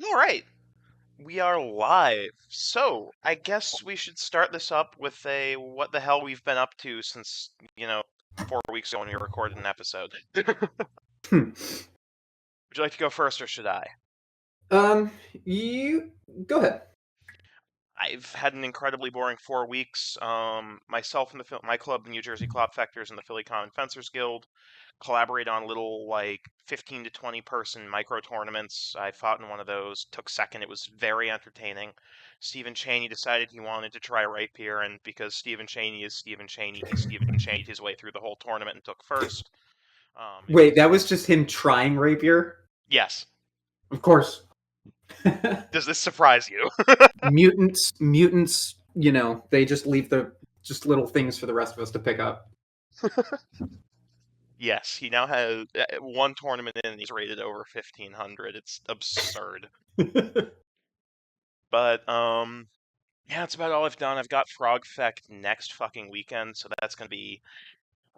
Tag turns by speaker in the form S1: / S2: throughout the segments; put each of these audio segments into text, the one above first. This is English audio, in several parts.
S1: All right, we are live. So, I guess we should start this up with a what the hell we've been up to since, 4 weeks ago when we recorded an episode. Would
S2: Hmm.
S1: you like to go first or should I?
S2: Um, you go ahead.
S1: I've had an incredibly boring 4 weeks. Myself and my club, the New Jersey Clopfectors and the Philly Common Fencers Guild, collaborate on little like 15 to 20 person micro tournaments. I fought in one of those, took second. It was very entertaining. Stephen Cheney decided he wanted to try Rapier, and because Stephen Cheney is Stephen Cheney, he Stephen Cheneyed his way through the whole tournament and took first. It
S2: Wait,
S1: was
S2: that was just him trying rapier?
S1: yes.
S2: Of course.
S1: Does this surprise you?
S2: Mutants, they just leave the just little things for the rest of us to pick up.
S1: Yes, he now has one tournament in, and he's rated over 1500. It's absurd. But yeah, that's about all I've done. I've got Frog Fest next fucking weekend, so that's gonna be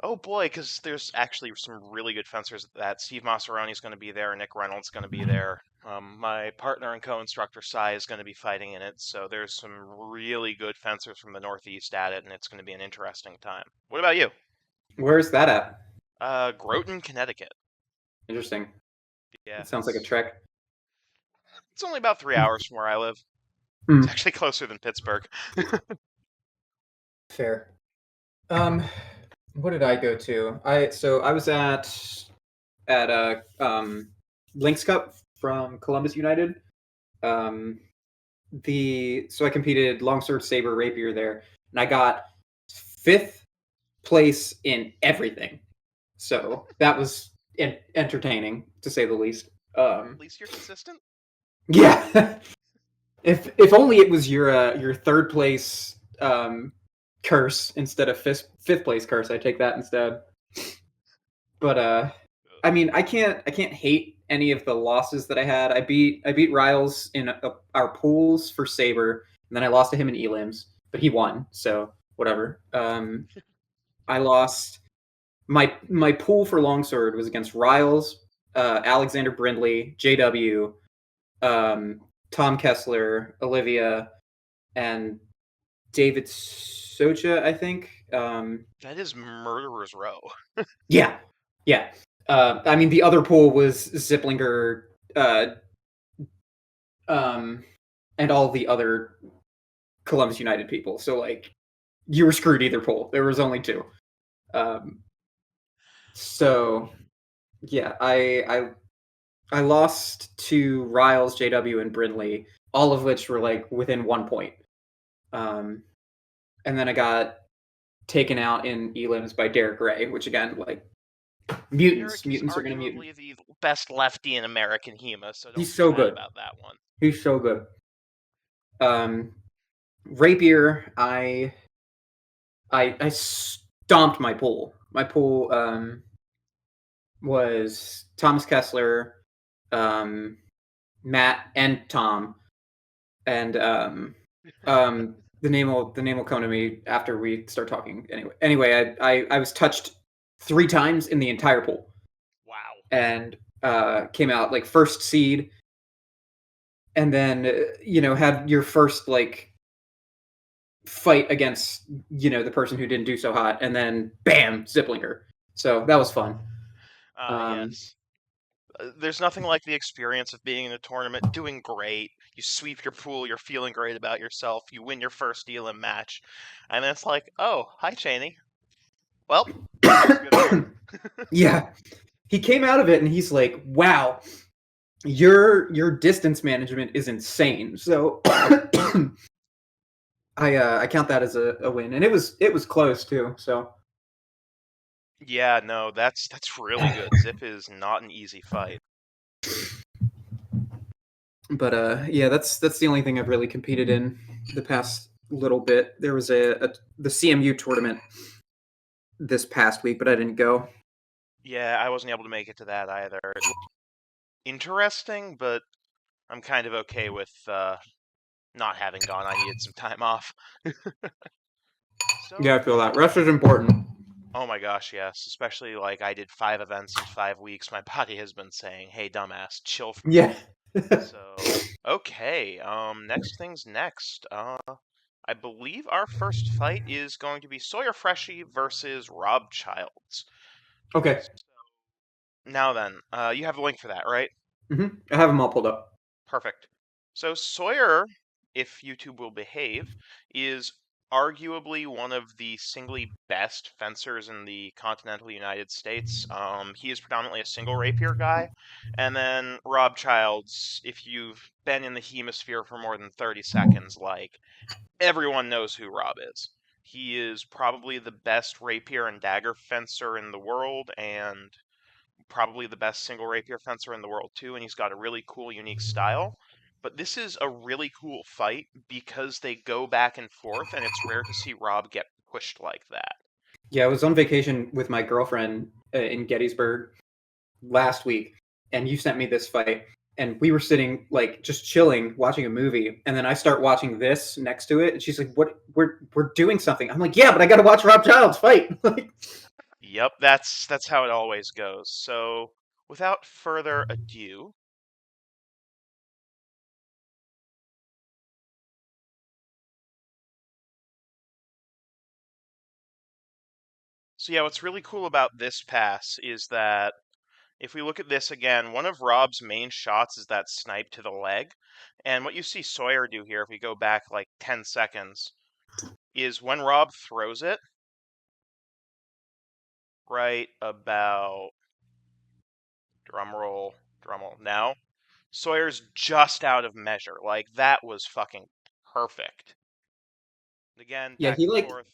S1: oh boy, because there's actually some really good fencers at that. Steve Masseroni's gonna be there, Nick Reynolds gonna be there. My partner and co-instructor Sai is gonna be fighting in it, so there's some really good fencers from the Northeast at it, and it's gonna be an interesting time. What about you?
S2: Where's that at?
S1: Groton, Connecticut.
S2: Interesting.
S1: Yeah,
S2: It sounds like a trek.
S1: it's only about 3 hours from where I live.
S2: Hmm.
S1: It's actually closer than Pittsburgh.
S2: Fair. Um, what did I go to? I was at a Lynx Cup from Columbus United. Um, so I competed longsword, saber, rapier there, and I got fifth place in everything. So that was entertaining to say the least.
S1: At least you're consistent.
S2: Yeah, if only it was your third place curse instead of fifth place curse. I take that instead. But I mean, I can't hate any of the losses that I had. I beat Riles in our pools for Saber, and then I lost to him in Elims, but he won, so whatever. I lost my pool for Longsword was against Riles, Alexander Brindley, JW, Tom Kessler, Olivia, and David Socha, I think.
S1: That is Murderer's Row.
S2: Yeah, yeah. I mean, the other pool was Ziplinger, and all the other Columbus United people. So like, you were screwed either pool. There was only two. Um, so yeah, I lost to Riles, JW, and Brindley, all of which were like within 1 point. Um, and then I got taken out in elims by Derek Ray, which again, like
S1: Derek is
S2: mutants are gonna mutant.
S1: arguably the best lefty in American HEMA, so don't
S2: He's
S1: feel
S2: so
S1: bad
S2: good.
S1: about that one.
S2: He's so good. Um, Rapier, I stomped my pool. My pool was Thomas Kessler, Matt, and Tom, and the name will come to me after we start talking. Anyway, I was touched 3 times in the entire pool,
S1: Wow.
S2: and came out like first seed, and then had your first like fight against the person who didn't do so hot, and then bam, Ziplinger. So that was fun. Um,
S1: Yes. There's nothing like the experience of being in a tournament, doing great. You sweep your pool, you're feeling great about yourself, you win your first Elam match, and then it's like, oh, hi, Cheney. Well, that was good fun.
S2: yeah, he came out of it and he's like, "Wow, your distance management is insane." So I count that as a win, and it was close too. So
S1: Yeah, no, that's really good. Zip is not an easy fight.
S2: but yeah, that's the only thing I've really competed in the past little bit. There was the CMU tournament this past week, but I didn't go.
S1: Yeah, I wasn't able to make it to that either. It looked interesting, but I'm kind of okay with not having gone. I needed some time off.
S2: Yeah,
S1: So,
S2: I feel that rest is important.
S1: oh my gosh, yes. Especially like I did 5 events in 5 weeks. My body has been saying, "Hey, dumbass, chill for a
S2: Yeah.
S1: minute." So Okay, next things next. I believe our first fight is going to be Sawyer Freshie versus Rob Childs.
S2: Okay.
S1: Now then, you have the link for that, right?
S2: I have them all pulled up.
S1: Perfect. So Sawyer, if YouTube will behave, is arguably one of the singly best fencers in the continental United States. He is predominantly a single rapier guy. And then Rob Childs, if you've been in the hemisphere for more than 30 seconds, like everyone knows who Rob is. He is probably the best rapier and dagger fencer in the world, and probably the best single rapier fencer in the world too, and he's got a really cool, unique style. But this is a really cool fight because they go back and forth, and it's rare to see Rob get pushed like that.
S2: Yeah, I was on vacation with my girlfriend in Gettysburg last week, and you sent me this fight, and we were sitting like just chilling, watching a movie, and then I start watching this next to it, and she's like, "What? We're doing something." I'm like, "Yeah, but I got to watch Rob Childs fight." Like,
S1: Yep, that's how it always goes. So, without further ado, so yeah, what's really cool about this pass is that if we look at this again, one of Rob's main shots is that snipe to the leg. And what you see Sawyer do here, if we go back like 10 seconds, is when Rob throws it, right about drum roll now, Sawyer's just out of measure. Like that was fucking perfect. Again,
S2: yeah,
S1: back
S2: he
S1: and
S2: like
S1: forth.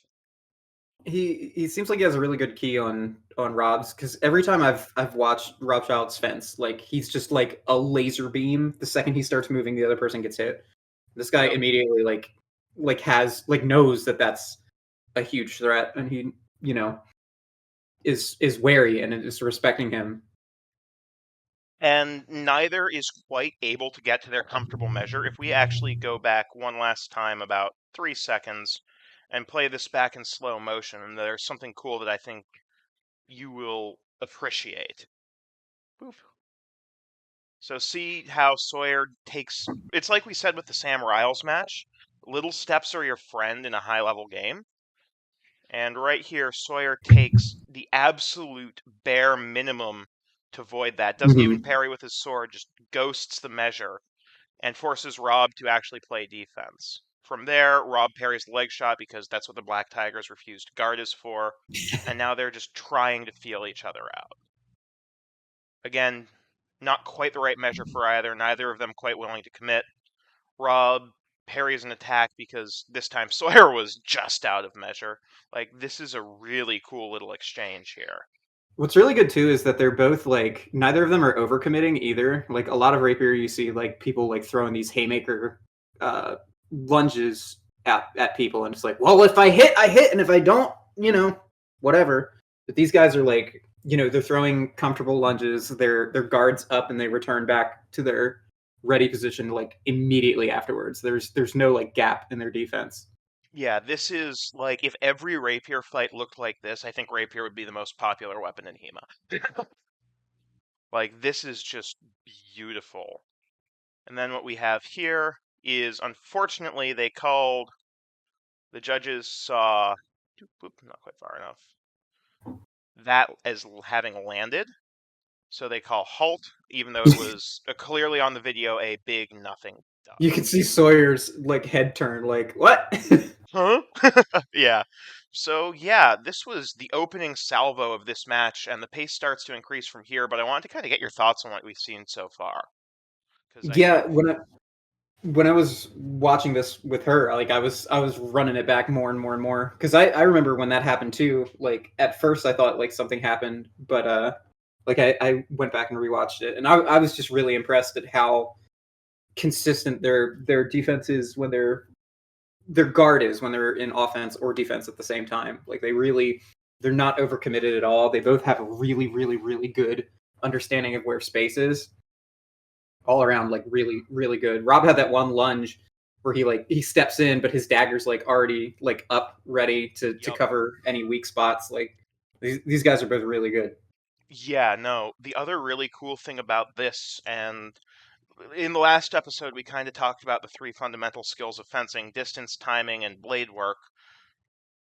S2: he seems like he has a really good key on Rob's because every time I've watched Rob Childs fence, like he's just like a laser beam. The second he starts moving, the other person gets hit. This guy
S1: Yep.
S2: immediately like has like knows that that's a huge threat, and he you know is wary and is respecting him.
S1: And neither is quite able to get to their comfortable measure. If we actually go back one last time, about 3 seconds, and play this back in slow motion, there's something cool that I think you will appreciate. Boop. So see how Sawyer takes. It's like we said with the Sam Riles match. Little steps are your friend in a high level game. And right here, Sawyer takes the absolute bare minimum to void that. Doesn't even
S2: Mm-hmm.
S1: parry with his sword, just ghosts the measure and forces Rob to actually play defense. From there, Rob parries the leg shot because that's what the Black Tigers refused guard is for. And now they're just trying to feel each other out. Again, not quite the right measure for either, neither of them quite willing to commit. Rob parries an attack because this time Sawyer was just out of measure. Like, this is a really cool little exchange here.
S2: What's really good too is that they're both like neither of them are overcommitting either. Like a lot of rapier, you see like people like throwing these haymaker uh, lunges at people, and it's like, well, if I hit, I hit, and if I don't, whatever. But these guys are like, they're throwing comfortable lunges. Their guards up, and they return back to their ready position like immediately afterwards. There's no like gap in their defense.
S1: Yeah, this is like if every rapier fight looked like this, I think rapier would be the most popular weapon in HEMA. Like, this is just beautiful. And then what we have here is, unfortunately, the judges saw, not quite far enough, that as having landed. So they call halt, even though it was clearly on the video a big nothing duck.
S2: You can see Sawyer's like head turn, like what?
S1: Huh? Yeah. So yeah, this was the opening salvo of this match, and the pace starts to increase from here. But I wanted to kind of get your thoughts on what we've seen so far, because I
S2: Yeah,
S1: think,
S2: when I was watching this with her, like I was running it back more and more and more because I remember when that happened too. Like at first I thought like something happened, but like I went back and rewatched it, and I was just really impressed at how consistent their defense is when their guard is when they're in offense or defense at the same time. Like they're not overcommitted at all. They both have a really really really good understanding of where space is, all around like really really good. Rob had that one lunge where he steps in, but his dagger's like already like up ready to
S1: yep.
S2: cover any weak spots. Like these guys are both really good.
S1: Yeah, no. The other really cool thing about this, and in the last episode, we kind of talked about the three fundamental skills of fencing: distance, timing, and blade work.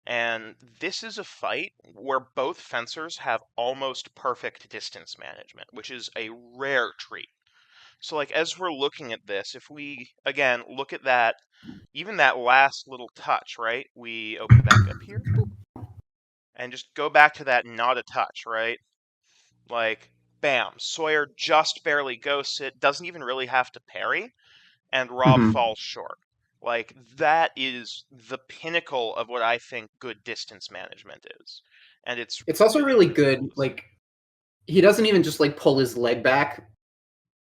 S1: And this is a fight where both fencers have almost perfect distance management, which is a rare treat. So, like, as we're looking at this, if we, again, look at that, even that last little touch, right? We open back up here and just go back to that not a touch, right? Like, bam, Sawyer just barely ghosts it, doesn't even really have to parry, and Rob
S2: Mhm.
S1: falls short. Like, that is the pinnacle of what I think good distance management is. And it's
S2: It's also
S1: really,
S2: really
S1: really
S2: good.
S1: impressive.
S2: Like he doesn't even just like pull his leg back,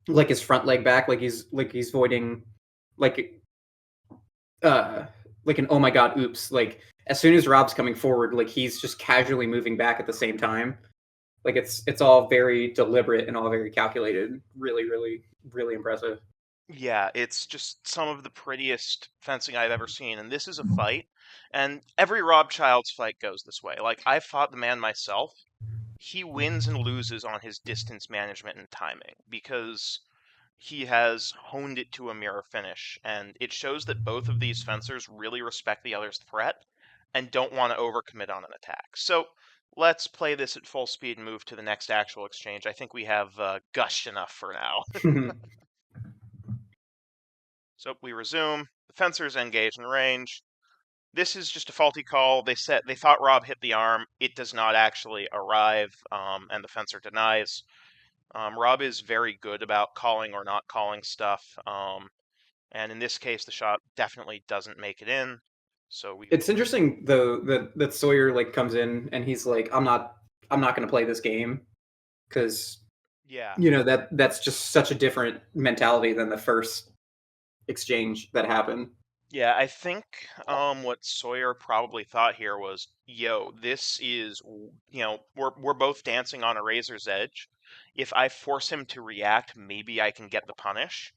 S2: like his front leg back, like he's voiding, like uh like an oh my god, oops. Like as soon as Rob's coming forward, like he's just casually moving back at the same time. Like it's all very deliberate and all very calculated. Really, really, really impressive.
S1: Yeah, it's just some of the prettiest fencing I've ever seen. And this is a fight. And every Rob Childs fight goes this way. Like, I fought the man myself. He wins and loses on his distance management and timing because he has honed it to a mirror finish, and it shows that both of these fencers really respect the other's threat and don't want to overcommit on an attack. So let's play this at full speed and move to the next actual exchange. I think we have gushed enough for now. So we resume. The fencers engage in range. This is just a faulty call. They thought Rob hit the arm. It does not actually arrive, and the fencer denies. Rob is very good about calling or not calling stuff. And in this case, the shot definitely doesn't make it in. So we,
S2: It's interesting though that Sawyer like comes in and he's like, I'm not going to play this game because
S1: yeah,
S2: that's just such a different mentality than the first exchange that happened.
S1: yeah. I think what Sawyer probably thought here was, yo, this is, we're both dancing on a razor's edge. If I force him to react, maybe I can get the punish.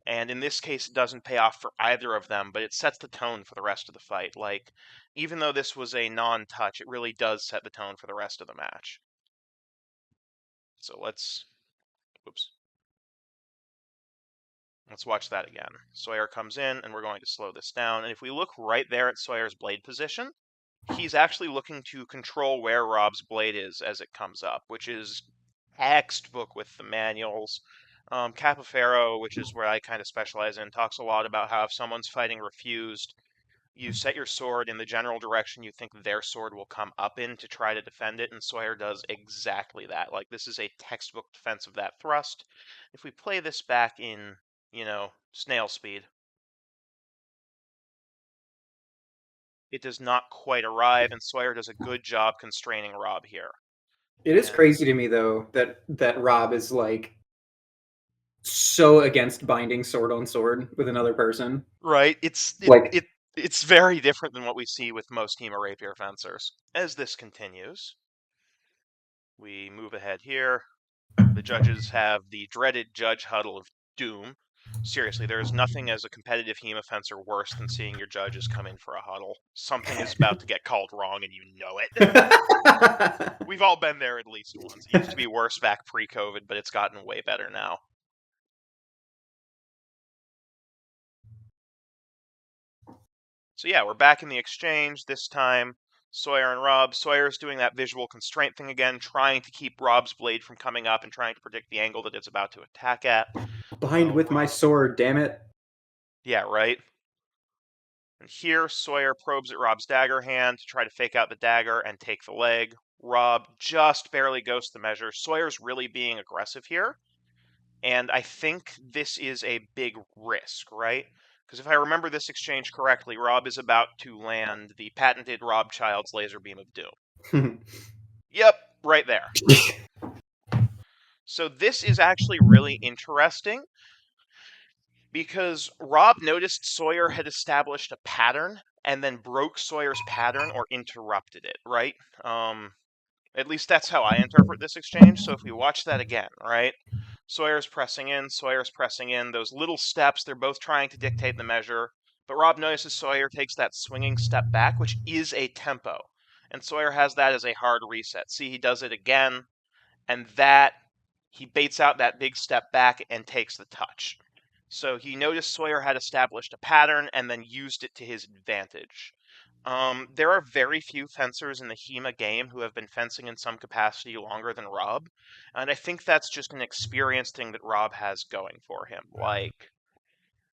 S1: And in this case, it doesn't pay off for either of them, but it sets the tone for the rest of the fight. Like, even though this was a non-touch, it really does set the tone for the rest of the match. So oops. Let's watch that again. Sawyer comes in, and we're going to slow this down. And if we look right there at Sawyer's blade position, he's actually looking to control where Rob's blade is as it comes up, which is textbook with the manuals. Capoferro, which is where I kind of specialize in, talks a lot about how if someone's fighting refused, you set your sword in the general direction you think their sword will come up in to try to defend it, and Sawyer does exactly that. Like, this is a textbook defense of that thrust. If we play this back in, snail speed, it does not quite arrive, and Sawyer does a good job constraining Rob here.
S2: It is
S1: And
S2: crazy to me though that Rob is like so against binding sword on sword with another person.
S1: right,
S2: Like
S1: it's very different than what we see with most Team of Rapier fencers. As this continues, we move ahead here. The judges have the dreaded judge huddle of doom. Seriously, there is nothing as a competitive HEMA fencer worse than seeing your judges come in for a huddle. Something is about to get called wrong and you know it. We've all been there at least once. It used to be worse back pre-COVID, but it's gotten way better now. So yeah, we're back in the exchange. This time, Sawyer and Rob. Sawyer's doing that visual constraint thing again, trying to keep Rob's blade from coming up and trying to predict the angle that it's about to attack at.
S2: bind with my
S1: Rob,
S2: sword, damn it.
S1: yeah, right. And here, Sawyer probes at Rob's dagger hand to try to fake out the dagger and take the leg. Rob just barely ghosts the measure. Sawyer's really being aggressive here, and I think this is a big risk, right? Because if I remember this exchange correctly, Rob is about to land the patented Rob Child's laser beam of doom. Yep, right there. So this is actually really interesting because Rob noticed Sawyer had established a pattern and then broke Sawyer's pattern or interrupted it, right? Um, at least that's how I interpret this exchange. So if we watch that again, right? Sawyer's pressing in. Those little steps, they're both trying to dictate the measure. But Rob notices Sawyer takes that swinging step back, which is a tempo. And Sawyer has that as a hard reset. See, he does it again, and that he baits out that big step back and takes the touch. So he noticed Sawyer had established a pattern and then used it to his advantage. There are very few fencers in the HEMA game who have been fencing in some capacity longer than Rob, and I think that's just an experience thing that Rob has going for him. Like,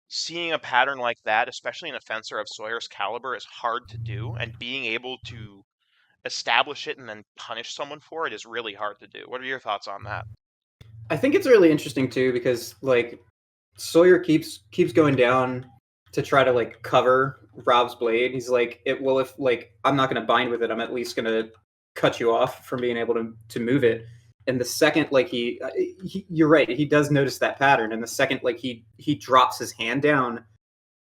S1: seeing a pattern like that, especially in a fencer of Sawyer's caliber, is hard to do, and being able to establish it and then punish someone for it is really hard to do. What are your thoughts on that?
S2: I think it's really interesting too because like Sawyer keeps going down to try to like cover Rob's blade. He's like, it well if like I'm not gonna bind with it, I'm at least gonna cut you off from being able to move it. And the second like you're right, he does notice that pattern. And the second like he drops his hand down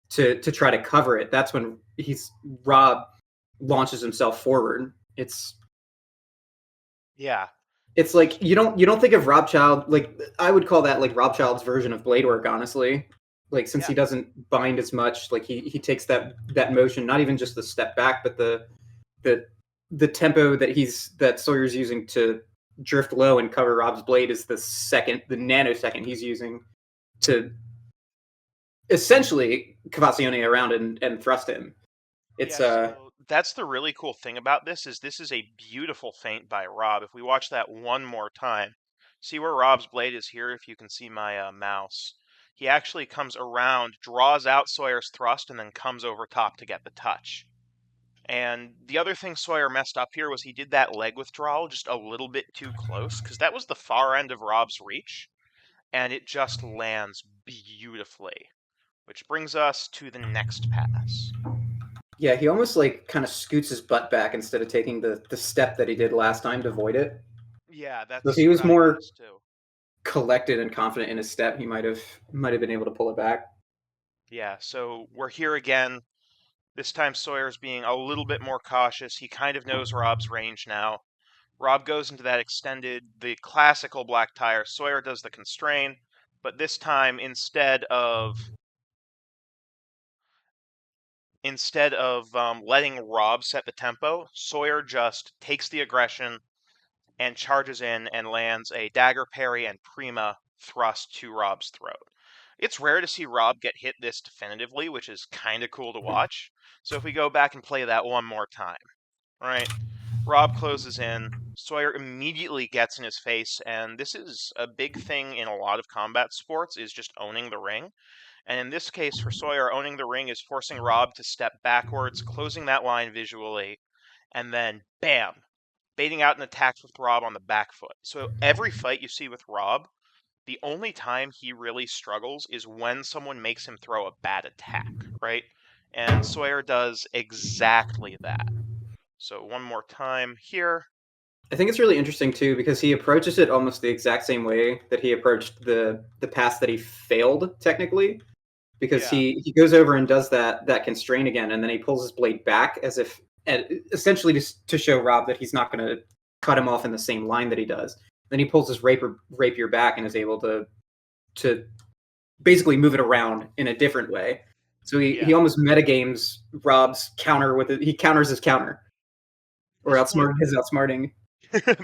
S2: to try to cover it, that's when Rob launches himself forward.
S1: Yeah,
S2: It's like you don't think of Rob Child like I would call that like Rob Child's version of blade work, honestly. Like since
S1: yeah,
S2: he doesn't bind as much, like he takes that motion, not even just the step back, but the the tempo that Sawyer's using to drift low and cover Rob's blade is the nanosecond he's using to essentially Cavazione around and thrust him. It's
S1: yeah. So that's the really cool thing about this is a beautiful feint by Rob. If we watch that one more time, see where Rob's blade is here. If you can see my mouse, he actually comes around, draws out Sawyer's thrust, and then comes over top to get the touch. And the other thing Sawyer messed up here was he did that leg withdrawal just a little bit too close, because that was the far end of Rob's reach, and it just lands beautifully. Which brings us to the next pass.
S2: Yeah, he almost like kind of scoots his butt back instead of taking the step that he did last time to avoid it.
S1: Yeah,
S2: So if
S1: that's
S2: he
S1: what
S2: was
S1: I
S2: more
S1: noticed too.
S2: collected and confident in his step, he might have been able to pull it back.
S1: Yeah, so we're here again. This time Sawyer's being a little bit more cautious. He kind of knows Rob's range now. Rob goes into that extended, the classical black tire. Sawyer does the constrain, but this time instead of letting Rob set the tempo, Sawyer just takes the aggression and charges in and lands a dagger parry and prima thrust to Rob's throat. It's rare to see Rob get hit this definitively, which is kind of cool to watch. So if we go back and play that one more time, right? Rob closes in. Sawyer immediately gets in his face, and this is a big thing in a lot of combat sports is just owning the ring. And in this case, for Sawyer, owning the ring is forcing Rob to step backwards, closing that line visually, and then bam, baiting out an attack with Rob on the back foot. So every fight you see with Rob, the only time he really struggles is when someone makes him throw a bad attack, right? And Sawyer does exactly that. So one more time here.
S2: I think it's really interesting too because he approaches it almost the exact same way that he approached the pass that he failed technically. Because
S1: Yeah,
S2: he goes over and does that constraint again, and then he pulls his blade back as if essentially just to show Rob that he's not going to cut him off in the same line that he does. Then he pulls his rapier back and is able to basically move it around in a different way. So he
S1: yeah.
S2: almost metagames Rob's counter with it. He counters his counter or
S1: This point,
S2: outsmart his outsmarting.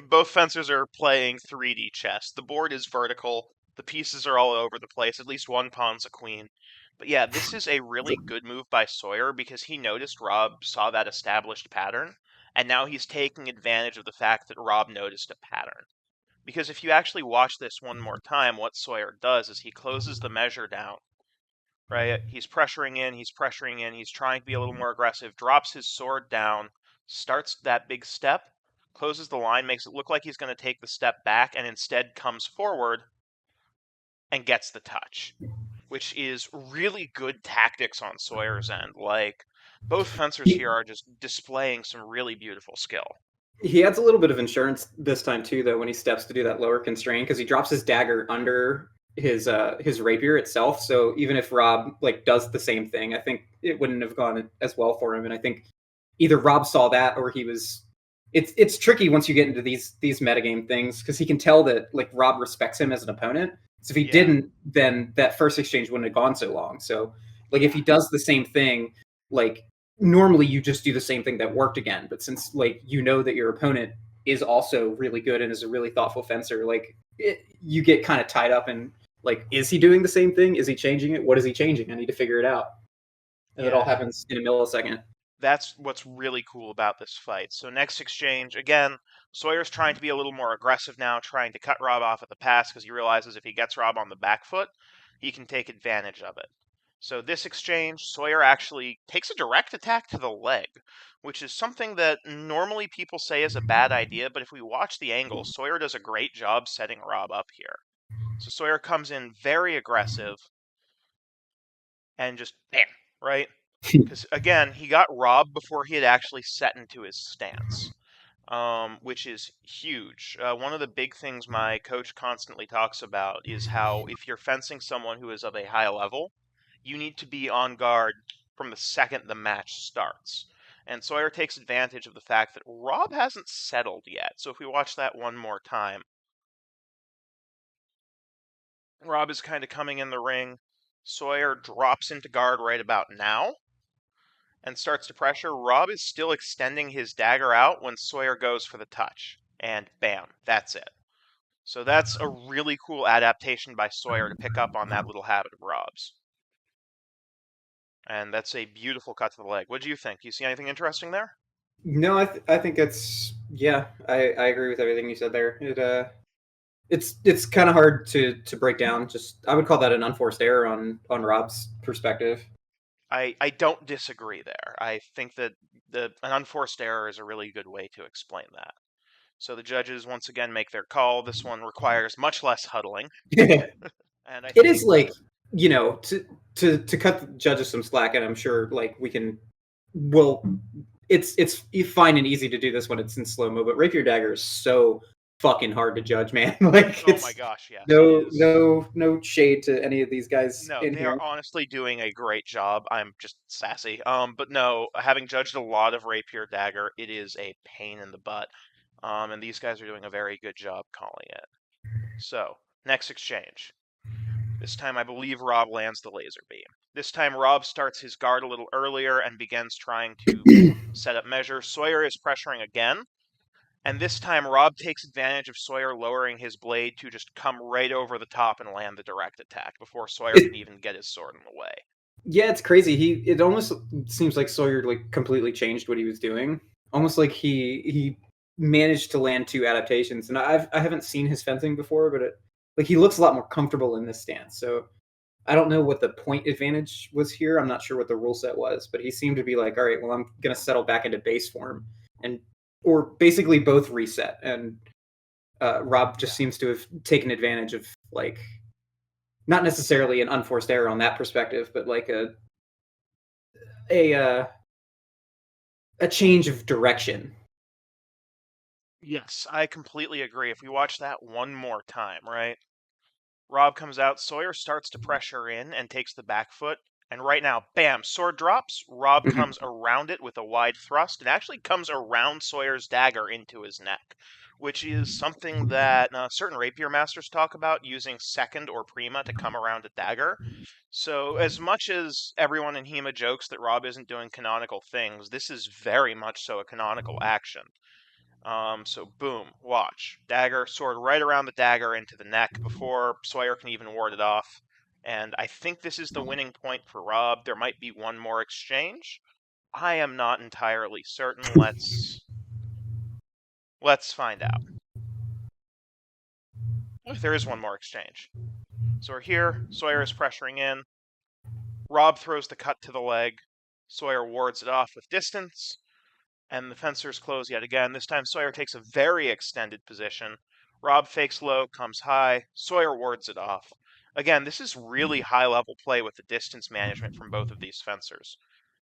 S1: both fencers are playing 3D chess. The board is vertical, the pieces are all over the place, at least one pawn's a queen. But yeah, this is a really good move by Sawyer because he noticed Rob saw that established pattern, and now he's taking advantage of the fact that Rob noticed a pattern. Because if you actually watch this one more time, what Sawyer does is he closes the measure down, right? He's pressuring in, he's trying to be a little more aggressive, drops his sword down, starts that big step, closes the line, makes it look like he's going to take the step back, and instead comes forward and gets the touch, which is really good tactics on Sawyer's end. Like, both fencers
S2: He,
S1: here are just displaying some really beautiful skill.
S2: he adds a little bit of insurance this time too, though, when he steps to do that lower constraint because he drops his dagger under his rapier itself. So even if Rob like does the same thing, I think it wouldn't have gone as well for him. And I think either Rob saw that or he was. It's tricky once you get into these metagame things because he can tell that like Rob respects him as an opponent. So if he
S1: Yeah,
S2: didn't, then that first exchange wouldn't have gone so long. So like if
S1: yeah,
S2: he does the same thing, like normally you just do the same thing that worked again. But since like you know that your opponent is also really good and is a really thoughtful fencer, like you get kind of tied up in Like, is he doing the same thing? Is he changing it? What is he changing? I need to figure it out. And it all
S1: Yeah,
S2: happens in a millisecond.
S1: that's what's really cool about this fight. So next exchange, again, Sawyer's trying to be a little more aggressive now, trying to cut Rob off at the pass because he realizes if he gets Rob on the back foot, he can take advantage of it. So this exchange, Sawyer actually takes a direct attack to the leg, which is something that normally people say is a bad idea, but if we watch the angle, Sawyer does a great job setting Rob up here. So Sawyer comes in very aggressive and just bam, right? Because again, he got robbed before he had actually set into his stance, which is huge. One of the big things my coach constantly talks about is how if you're fencing someone who is of a high level, you need to be on guard from the second the match starts. And Sawyer takes advantage of the fact that Rob hasn't settled yet. So if we watch that one more time, Rob is kind of coming in the ring. Sawyer drops into guard right about now and starts to pressure. Rob is still extending his dagger out when Sawyer goes for the touch. And bam, that's it. So that's a really cool adaptation by Sawyer to pick up on that little habit of Rob's. And that's a beautiful cut to the leg. What do you think? Do you see anything interesting there?
S2: No, I think it's yeah. I agree with everything you said there. It's kind of hard to break down. Just I would call that an unforced error on Rob's perspective.
S1: I don't disagree there. I think that an unforced error is a really good way to explain that. So the judges once again make their call. This one requires much less huddling,
S2: It
S1: and I
S2: is
S1: think
S2: like to cut the judges some slack, and I'm sure like we can. Well, it's fine and easy to do this when it's in slow mo, but Rapier Dagger is so fucking hard to judge, man. Like
S1: oh my
S2: it's
S1: gosh, yes, it
S2: no
S1: is.
S2: no no shade to any of these guys
S1: No,
S2: in
S1: they are
S2: here.
S1: honestly doing a great job. I'm just sassy. But no, having judged a lot of Rapier Dagger, it is a pain in the butt. And these guys are doing a very good job calling it. So, next exchange. This time I believe Rob lands the laser beam. This time Rob starts his guard a little earlier and begins trying to set up measures. Sawyer is pressuring again, and this time Rob takes advantage of Sawyer lowering his blade to just come right over the top and land the direct attack before Sawyer can
S2: It,
S1: even get his sword in the way.
S2: yeah, it's crazy. It almost seems like Sawyer like completely changed what he was doing. Almost like he managed to land two adaptations, and I haven't seen his fencing before, but like he looks a lot more comfortable in this stance. So I don't know what the point advantage was here. I'm not sure what the rule set was, but he seemed to be like, all right, well, I'm gonna settle back into base form, and or basically both reset. And Rob
S1: Yeah.
S2: just seems to have taken advantage of like not necessarily an unforced error on that perspective, but like a uh, a change of direction.
S1: Yes, I completely agree. If we watch that one more time, right? Rob comes out, Sawyer starts to pressure in and takes the back foot. And right now, bam, sword drops. Rob
S2: Mhm.
S1: comes around it with a wide thrust and actually comes around Sawyer's dagger into his neck, which is something that certain rapier masters talk about using second or prima to come around a dagger. So, as much as everyone in HEMA jokes that Rob isn't doing canonical things, this is very much so a canonical action. So boom, watch. Dagger, sword right around the dagger into the neck before Sawyer can even ward it off. And I think this is the winning point for Rob. There might be one more exchange. I am not entirely certain. Let's find out. If there is one more exchange. So we're here. Sawyer is pressuring in. Rob throws the cut to the leg. Sawyer wards it off with distance. And the fencers close yet again. This time Sawyer takes a very extended position. Rob fakes low, comes high. Sawyer wards it off. Again, this is really high level play with the distance management from both of these fencers.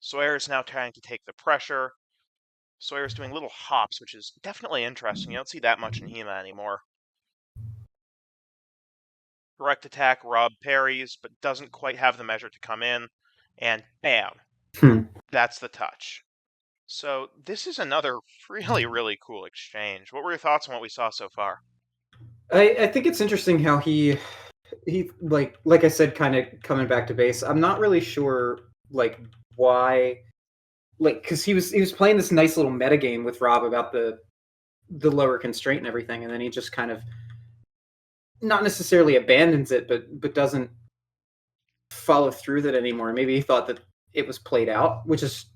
S1: Sawyer is now trying to take the pressure. Sawyer's doing little hops, which is definitely interesting. You don't see that much in HEMA anymore. Direct attack, Rob parries, but doesn't quite have the measure to come in. And bam,
S2: Hmm.
S1: that's the touch. So this is another really, really cool exchange. What were your thoughts on what we saw so far?
S2: I think it's interesting how he like I said, kind of coming back to base. I'm not really sure like why like because he was playing this nice little meta game with Rob about the lower constraint and everything, and then he just kind of not necessarily abandons it, but doesn't follow through with it anymore. Maybe he thought that it was played out, which is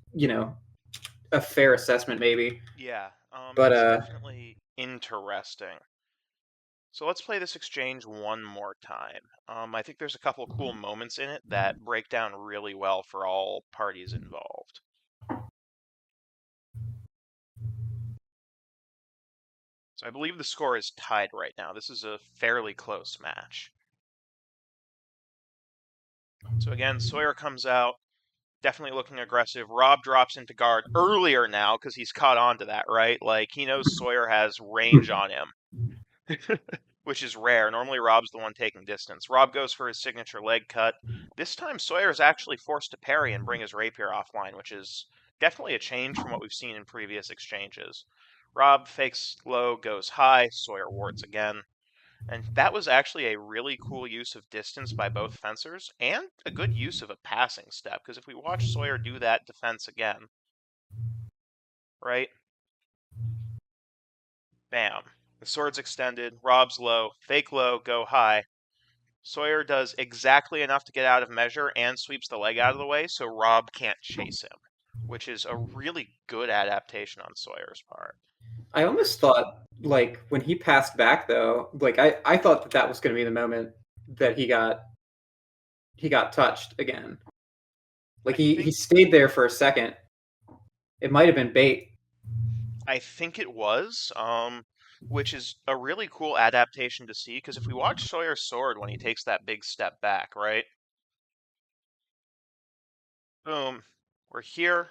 S2: a fair assessment, maybe.
S1: Yeah,
S2: But
S1: it's definitely interesting. So let's play this exchange one more time. I think there's a couple cool moments in it that break down really well for all parties involved. So I believe the score is tied right now. This is a fairly close match. So again, Sawyer comes out, definitely looking aggressive. Rob drops into guard earlier now because he's caught on to that, right? Like he knows Sawyer has range on him, which is rare. Normally Rob's the one taking distance. Rob goes for his signature leg cut. This time Sawyer is actually forced to parry and bring his rapier offline, which is definitely a change from what we've seen in previous exchanges. Rob fakes low, goes high, Sawyer wards again. And that was actually a really cool use of distance by both fencers and a good use of a passing step. Because if we watch Sawyer do that defense again, right? Bam. The sword's extended, Rob's low, fake low, go high. Sawyer does exactly enough to get out of measure and sweeps the leg out of the way so Rob can't chase him, which is a really good adaptation on Sawyer's part.
S2: I almost thought, like, when he passed back, though, like I thought that that was going to be the moment that he got touched again. Like
S1: I
S2: he
S1: think
S2: stayed there for a second. It might have been bait.
S1: I think it was, which is a really cool adaptation to see because if we watch Sawyer's sword when he takes that big step back, right? Boom, we're here.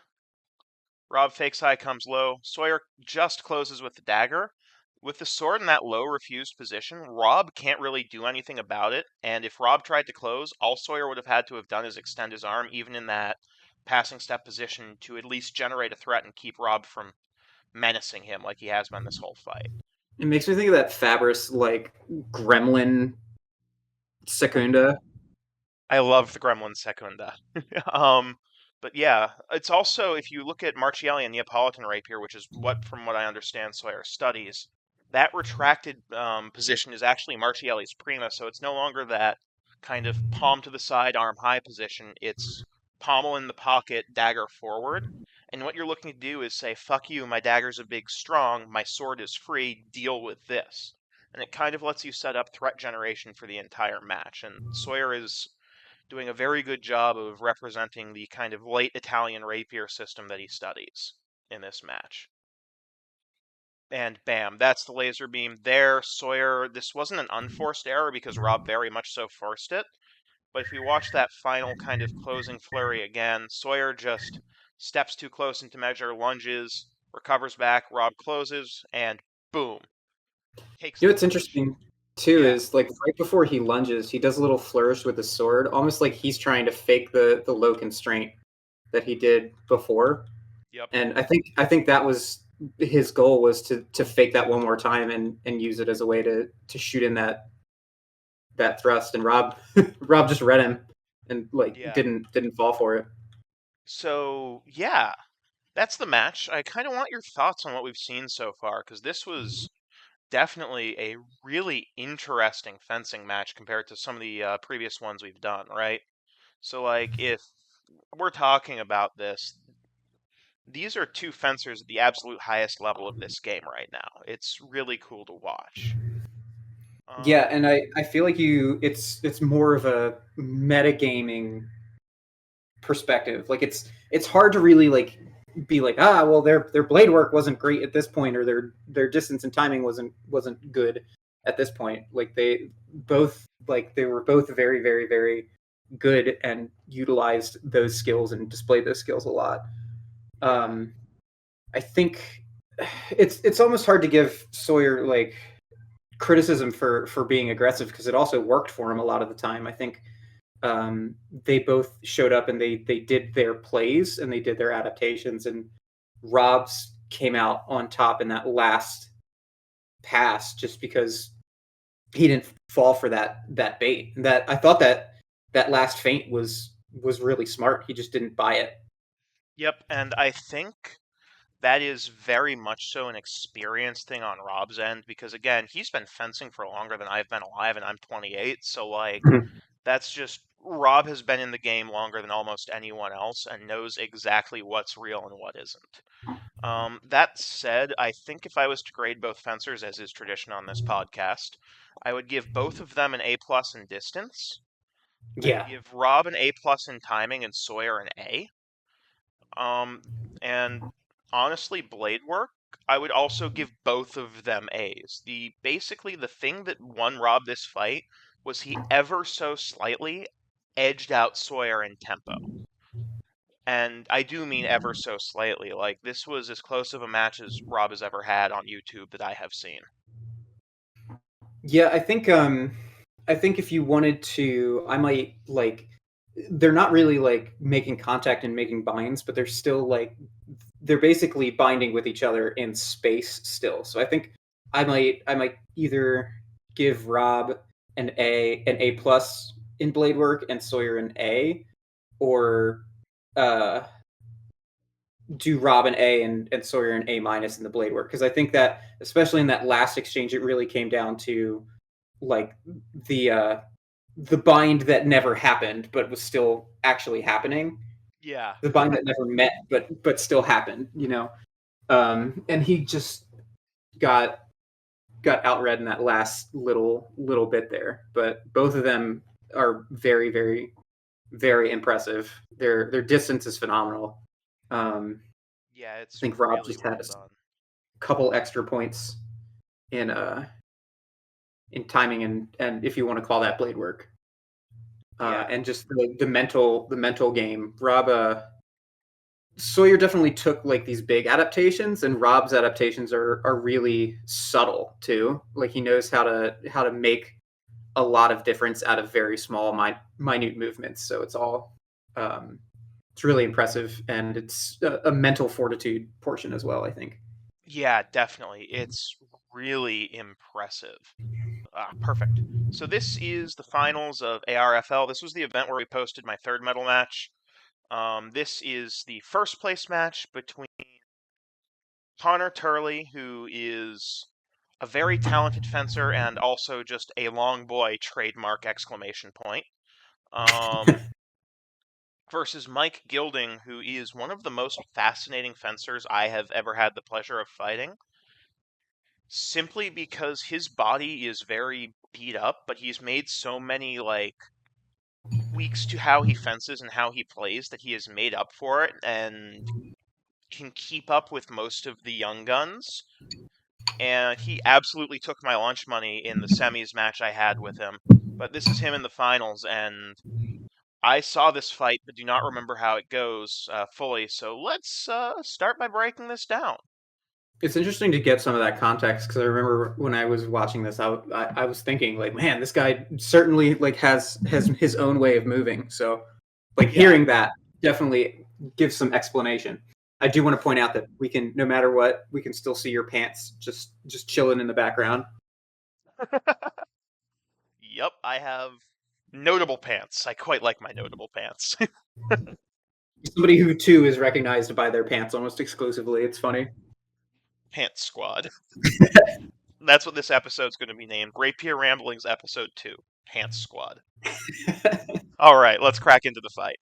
S1: Rob fakes high, comes low. Sawyer just closes with the dagger. With the sword in that low refused position, Rob can't really do anything about it. And if Rob tried to close, all Sawyer would have had to have done is extend his arm, even in that passing step position, to at least generate a threat and keep Rob from menacing him like he has been this whole fight.
S2: It makes me think of that Fabris like gremlin Secunda.
S1: I love the Gremlin Secunda. um, but yeah, it's also if you look at Marchielli and Neapolitan rapier, which is what, from what I understand, Sawyer studies, that retracted position is actually Marchielli's prima, so it's no longer that kind of palm to the side, arm high position. It's pommel in the pocket, dagger forward. And what you're looking to do is say, fuck you, my dagger's a big strong, my sword is free, deal with this. And it kind of lets you set up threat generation for the entire match. And Sawyer is doing a very good job of representing the kind of late Italian rapier system that he studies in this match. And bam, that's the laser beam there. Sawyer, this wasn't an unforced error because Rob very much so forced it. But if we watch that final kind of closing flurry again, Sawyer just steps too close into measure, lunges, recovers back, Rob closes, and boom, takes
S2: You know
S1: the
S2: what's
S1: finish.
S2: interesting too
S1: Yeah,
S2: is like right before he lunges, he does a little flourish with the sword, almost like he's trying to fake the low constraint that he did before.
S1: yep,
S2: And I think that was his goal was to fake that one more time and use it as a way to shoot in that thrust. And Rob Rob just read him and like
S1: yeah.
S2: didn't fall for it.
S1: So, yeah, that's the match. I kind of want your thoughts on what we've seen so far, because this was definitely a really interesting fencing match compared to some of the previous ones we've done, right? So, like, if we're talking about this, these are two fencers at the absolute highest level of this game right now. It's really cool to watch.
S2: Yeah,
S1: Um,
S2: and I feel like it's more of a metagaming perspective. Like it's hard to really like be like, ah, well their blade work wasn't great at this point, or their distance and timing wasn't good at this point. Like they were both very very very good and utilized those skills and displayed those skills a lot.
S1: yeah.
S2: um I think it's almost hard to give Sawyer like criticism for being aggressive because it also worked for him a lot of the time. I think they both showed up and they did their plays and they did their adaptations. And Rob's came out on top in that last pass just because he didn't fall for that bait. And that I thought that last feint was really smart. He just didn't buy it.
S1: Yep, and I think that is very much so an experience thing on Rob's end because again, he's been fencing for longer than I've been alive and I'm 28, so like
S2: Mhm.
S1: that's just Rob has been in the game longer than almost anyone else and knows exactly what's real and what isn't. That said, I think if I was to grade both fencers, as is tradition on this podcast, I would give both of them an A plus in distance. I'd
S2: Yeah,
S1: give Rob an A plus in timing and Sawyer an A. And honestly, blade work, I would also give both of them A's. Basically the thing that won Rob this fight was he ever so slightly edged out Sawyer in tempo. And I do mean ever so slightly. Like this was as close of a match as Rob has ever had on YouTube that I have seen.
S2: yeah. I think if you wanted to, I might like. They're not really like making contact and making binds, but they're still like they're basically binding with each other in space still. So I think I might either give Rob an A plus in blade work and Sawyer an A, or uh, do Rob an A and Sawyer an A minus in the blade work, because I think that especially in that last exchange, it really came down to like the uh, the bind that never happened but was still actually happening,
S1: Yeah.
S2: the bind that never met but still happened, you know. And he just got got outread in that last little bit there. But both of them are very impressive. Their distance is phenomenal.
S1: Yeah,
S2: I
S1: it's
S2: think Rob
S1: really
S2: just had
S1: well
S2: a
S1: done.
S2: couple extra points in timing and if you want to call that blade work.
S1: Yeah.
S2: And just the mental game. Rob Sawyer definitely took like these big adaptations, and Rob's adaptations are really subtle too. Like he knows how to make a lot of difference out of very small, minute movements. So um, it's really impressive, and it's a mental fortitude portion as well. I think.
S1: Yeah, definitely. It's really impressive. Perfect. So this is the finals of ARFL. This was the event where we posted my third medal match. This is the first place match between Connor Turley, who is a very talented fencer and also just a long boy trademark exclamation point. Um, versus Mike Gilding, who is one of the most fascinating fencers I have ever had the pleasure of fighting. Simply because his body is very beat up, but he's made so many like tweaks to how he fences and how he plays that he has made up for it and can keep up with most of the young guns. And he absolutely took my lunch money in the semis match I had with him. But this is him in the finals, and I saw this fight but do not remember how it goes fully. So let's start by breaking this down.
S2: It's interesting to get some of that context because I remember when I was watching this, I was thinking like, man, this guy certainly like has his own way of moving. So, like
S1: Yeah.
S2: hearing that definitely gives some explanation. I do want to point out that we can, no matter what, we can still see your pants just chilling in the background.
S1: Yep, I have notable pants. I quite like my notable pants.
S2: Somebody who too is recognized by their pants almost exclusively. It's funny.
S1: Pants Squad. That's what this episode's going to be named. Rapier Ramblings Episode 2. Pants Squad. All right, let's crack into the fight.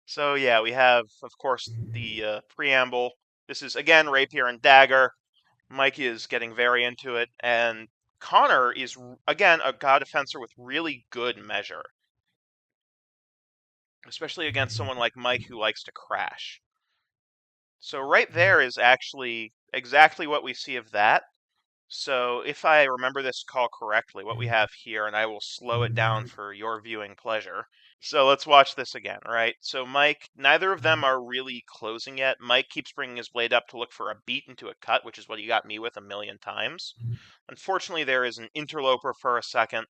S1: So yeah, we have, of course, the preamble. This is again rapier and dagger. Mike is getting very into it, and Connor is again a god defensor with really good measure, especially against someone like Mike who likes to crash. So right there is actually exactly what we see of that. So if I remember this call correctly, what we have here, and I will slow it down for your viewing pleasure. So let's watch this again, right? So Mike, neither of them are really closing yet. Mike keeps bringing his blade up to look for a beat into a cut, which is what he got me with a million times. Unfortunately, there is an interloper for a second.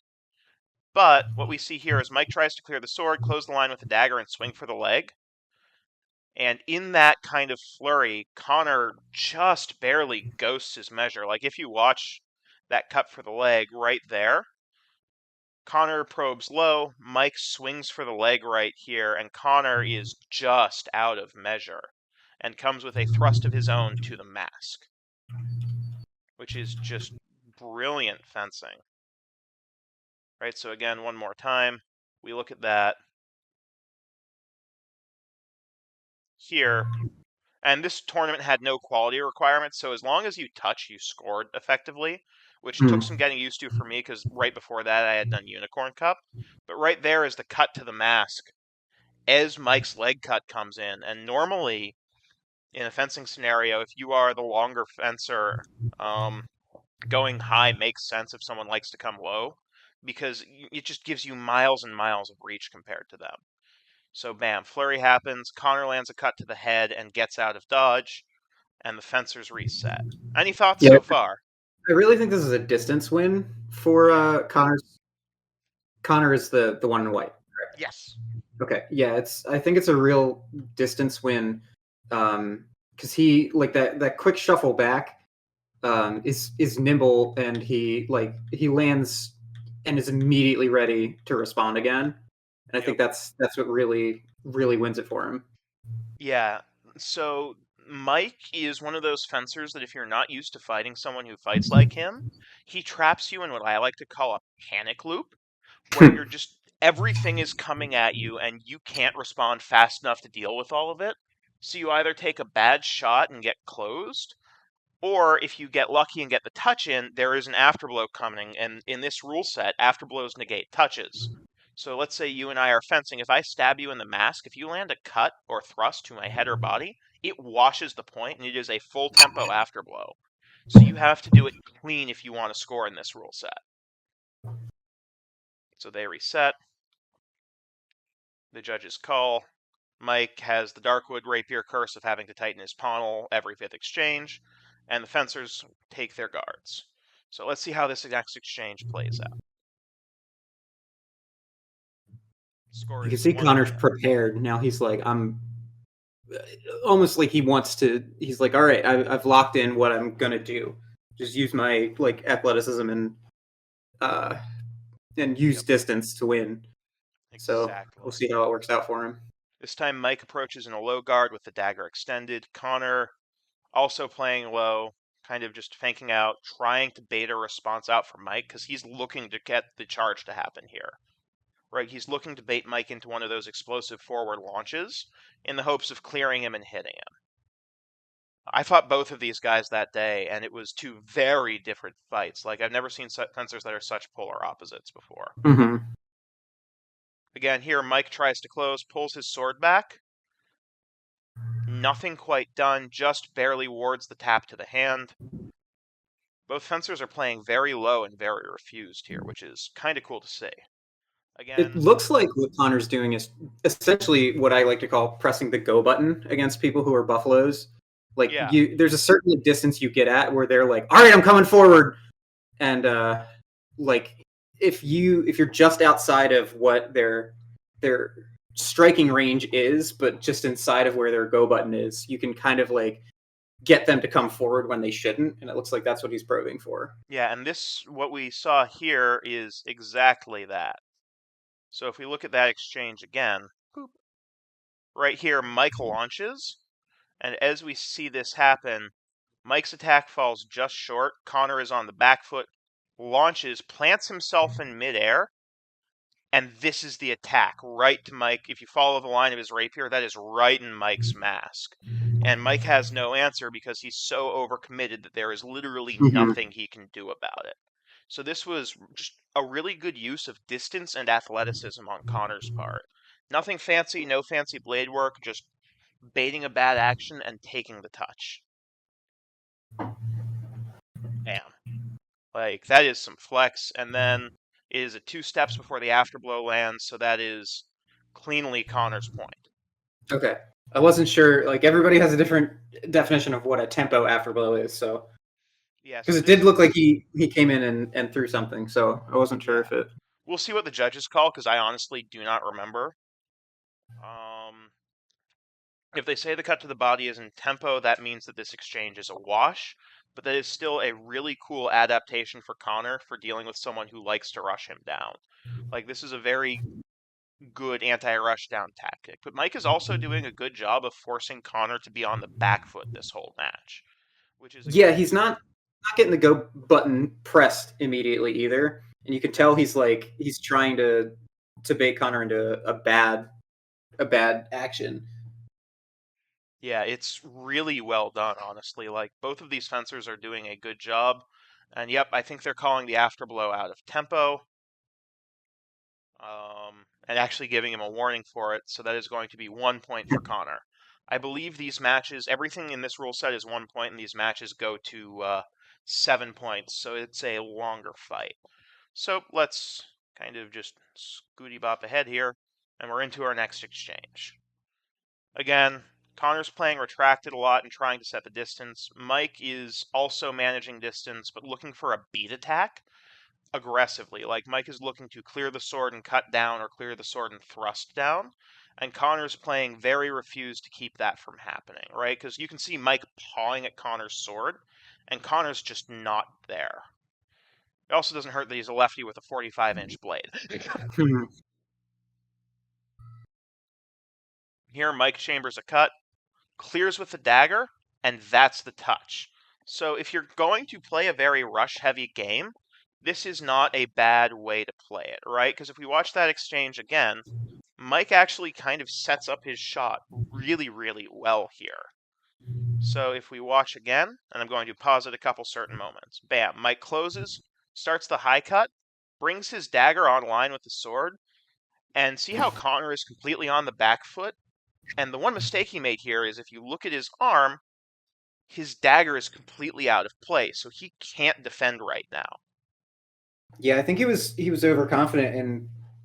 S1: But what we see here is Mike tries to clear the sword, close the line with the dagger, and swing for the leg. And in that kind of flurry, Connor just barely ghosts his measure. Like if you watch that cut for the leg right there, Connor probes low, Mike swings for the leg right here, and Connor is just out of measure. and comes with a thrust of his own to the mask, which is just brilliant fencing. Right, so again, one more time, we look at that here, and this tournament had no quality requirements, so as long as you touch, you scored effectively, which took some
S2: Mm.
S1: getting used to for me because right before that I had done Unicorn Cup. But right there is the cut to the mask as Mike's leg cut comes in, and normally in a fencing scenario, if you are the longer fencer, um, going high makes sense if someone likes to come low because it just gives you miles and miles of reach compared to them. So bam, flurry happens, Connor lands a cut to the head and gets out of dodge, and the fencers reset. Any thoughts
S2: Yeah,
S1: so far?
S2: I really think this is a distance win for
S1: Yeah.
S2: Connor's. Connor is the one in white.
S1: Yes.
S2: Okay, yeah, it's. I think it's a real distance win, because he like that quick shuffle back is nimble, and he lands and is immediately ready to respond again. And I
S1: Yep.
S2: think that's what really wins it for him.
S1: Yeah. So Mike is one of those fencers that if you're not used to fighting someone who fights like him, he traps you in what I like to call a panic loop, where you're just everything is coming at you and you can't respond fast enough to deal with all of it. So you either take a bad shot and get closed, or if you get lucky and get the touch in, there is an afterblow coming, and in this rule set, afterblows negate touches. So let's say you and I are fencing. If I stab you in the mask, if you land a cut or thrust to my head or body, it washes the point and it is a full tempo afterblow. So you have to do it clean if you want to score in this rule set. So they reset. The judges call. Mike has the Darkwood Rapier curse of having to tighten his pommel every fifth exchange, and the fencers take their guards. So let's see how this next exchange plays out. Score
S2: You can
S1: is
S2: see
S1: one
S2: Connor's
S1: minute.
S2: prepared now. He's like, I'm almost like he wants to. He's like, all right, I've locked in what I'm gonna do. Just use my like athleticism uh, and use
S1: Yep,
S2: distance to win. So we'll
S1: exactly.
S2: see how it works out for him.
S1: This time Mike approaches in a low guard with the dagger extended. Connor also playing low, kind of just fanking out, trying to bait a response out from Mike because he's looking to get the charge to happen here. Right, he's looking to bait Mike into one of those explosive forward launches in the hopes of clearing him and hitting him. I fought both of these guys that day, and it was two very different fights. Like, I've never seen fencers that are such polar opposites before.
S2: Mm-hmm.
S1: Again, here Mike tries to close, pulls his sword back. Nothing quite done, just barely wards the tap to the hand. Both fencers are playing very low and very refused here, which is kind of cool to see.
S2: It
S1: Again,
S2: looks like what Connor's doing is essentially what I like to call pressing the go button against people who are buffaloes. Like
S1: yeah,
S2: there's a certain distance you get at where they're like, "All right, I'm coming forward," and like if you're just outside of what their striking range is, but just inside of where their go button is, you can kind of like get them to come forward when they shouldn't, and it looks like that's what he's probing for.
S1: yeah, and what we saw here is exactly that. So if we look at that exchange again, boop, right here, Mike launches, and as we see this happen, Mike's attack falls just short. Connor is on the back foot, launches, plants himself in midair, and this is the attack right to Mike. If you follow the line of his rapier, that is right in Mike's mask. And Mike has no answer because he's so overcommitted that there is literally
S2: Mm-hmm.
S1: nothing he can do about it. So this was just a really good use of distance and athleticism on Connor's part. Nothing fancy, no fancy blade work, just baiting a bad action and taking the touch. Bam. Like, that is some flex. And then it is at 2 steps before the afterblow lands, so that is cleanly Connor's point.
S2: Okay. I wasn't sure. Like everybody has a different definition of what a tempo afterblow is. So
S1: Yeah,
S2: because
S1: so
S2: it did
S1: this,
S2: look like he came in and threw something. So I wasn't sure
S1: yeah.
S2: if it.
S1: We'll see what the judges call, because I honestly do not remember. Um, if they say the cut to the body is in tempo, that means that this exchange is a wash, but that is still a really cool adaptation for Connor for dealing with someone who likes to rush him down. Like, this is a very good anti-rush down tactic. But Mike is also doing a good job of forcing Connor to be on the back foot this whole match, which is
S2: Yeah,
S1: again
S2: he's not getting the go button pressed immediately either, and you can tell he's trying to bait Connor into a bad action.
S1: yeah, it's really well done, honestly. Like both of these fencers are doing a good job. And yep, I think they're calling the afterblow out of tempo. And actually giving him a warning for it. So that is going to be 1 point for Connor. I believe these matches, everything in this rule set is 1 point, and these matches go to 7 points. So it's a longer fight. So let's kind of just scooty bop ahead here, and we're into our next exchange. Again, Connor's playing retracted a lot and trying to set the distance. Mike is also managing distance, but looking for a beat attack aggressively. Like Mike is looking to clear the sword and cut down, or clear the sword and thrust down. And Connor's playing very refused to keep that from happening, right? Because you can see Mike pawing at Connor's sword, and Connor's just not there. It also doesn't hurt that he's a lefty with a 45-inch blade. Here, Mike chambers a cut, clears with the dagger, and that's the touch. So if you're going to play a very rush-heavy game, this is not a bad way to play it, right? Because if we watch that exchange again, Mike actually kind of sets up his shot really, really well here. So if we watch again, and I'm going to pause at a couple certain moments. Bam, Mike closes, starts the high cut, brings his dagger online with the sword, and see how Connor is completely on the back foot? And the one mistake he made here is if you look at his arm, his dagger is completely out of place, so he can't defend right now.
S2: Yeah, I think he was overconfident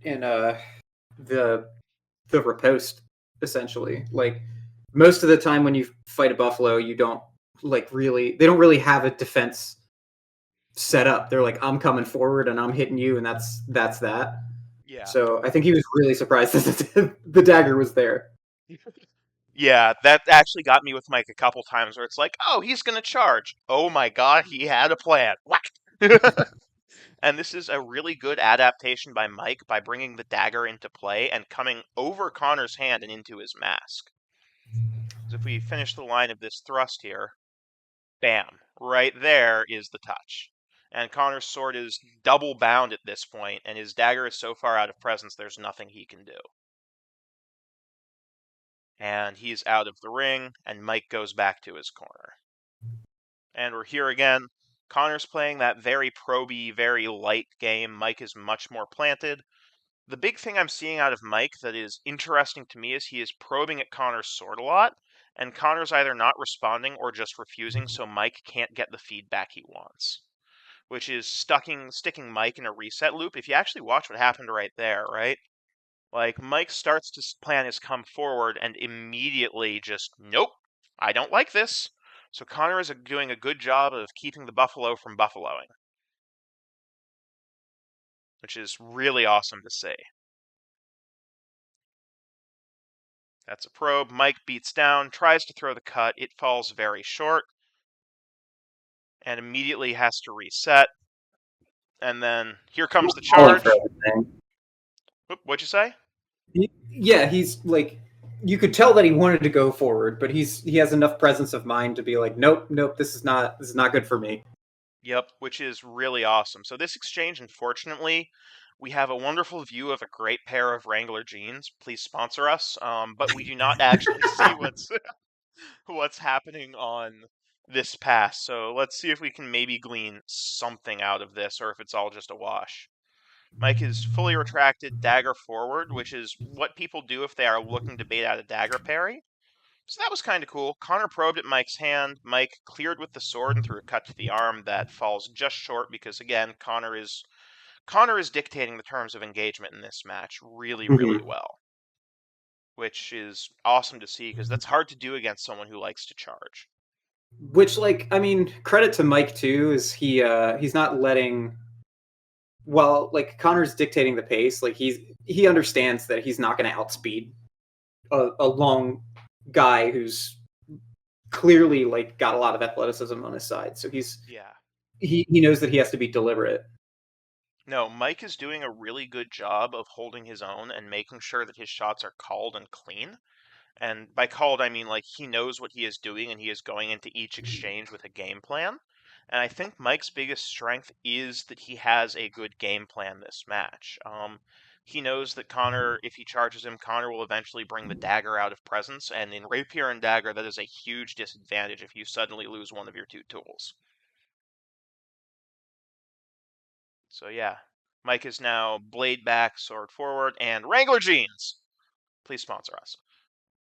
S2: in the the riposte essentially. Like most of the time when you fight a buffalo, you don't they don't really have a defense set up. They're like, I'm coming forward and I'm hitting you, and that's that.
S1: Yeah.
S2: So I think he was really surprised that the dagger was there.
S1: Yeah, that actually got me with Mike a couple times where it's like, oh, he's going to charge. Oh my god, he had a plan. Whack! And this is a really good adaptation by Mike by bringing the dagger into play and coming over Connor's hand and into his mask. So if we finish the line of this thrust here, bam, right there is the touch. And Connor's sword is double bound at this point, and his dagger is so far out of presence there's nothing he can do. And he's out of the ring, and Mike goes back to his corner. And we're here again. Connor's playing that very proby, very light game. Mike is much more planted. The big thing I'm seeing out of Mike that is interesting to me is he is probing at Connor's sword a lot, and Connor's either not responding or just refusing, so Mike can't get the feedback he wants, which is sticking Mike in a reset loop. If you actually watch what happened right there, right? Like, Mike starts to plan his come forward and immediately just, nope, I don't like this. So Connor is doing a good job of keeping the buffalo from buffaloing, which is really awesome to see. That's a probe. Mike beats down, tries to throw the cut. It falls very short and immediately has to reset. And then here comes the
S2: Falling for
S1: charge.
S2: everything.
S1: Oop, what'd you say?
S2: Yeah, he's like you could tell that he wanted to go forward, but he has enough presence of mind to be like, nope, nope, this is not good for me.
S1: Yep, which is really awesome. So this exchange, unfortunately, we have a wonderful view of a great pair of Wrangler jeans. Please sponsor us. But we do not actually see what's happening on this pass. So let's see if we can maybe glean something out of this, or if it's all just a wash. Mike is fully retracted, dagger forward, which is what people do if they are looking to bait out a dagger parry. So that was kind of cool. Connor probed at Mike's hand. Mike cleared with the sword and threw a cut to the arm that falls just short because, again, Connor is dictating the terms of engagement in this match really, really
S2: Mm-hmm.
S1: well, which is awesome to see because that's hard to do against someone who likes to charge.
S2: Which, like, I mean, credit to Mike too, is he's not letting. Well, like Connor's dictating the pace. Like he understands that he's not going to outspeed a long guy who's clearly like got a lot of athleticism on his side. So
S1: Yeah.
S2: he knows that he has to be deliberate.
S1: No, Mike is doing a really good job of holding his own and making sure that his shots are called and clean. And by called, I mean like he knows what he is doing and he is going into each exchange with a game plan. And I think Mike's biggest strength is that he has a good game plan this match. He knows that Connor, if he charges him, Connor will eventually bring the dagger out of presence. And in Rapier and Dagger, that is a huge disadvantage if you suddenly lose one of your two tools. So yeah, Mike is now blade back, sword forward, and Wrangler jeans. Please sponsor us.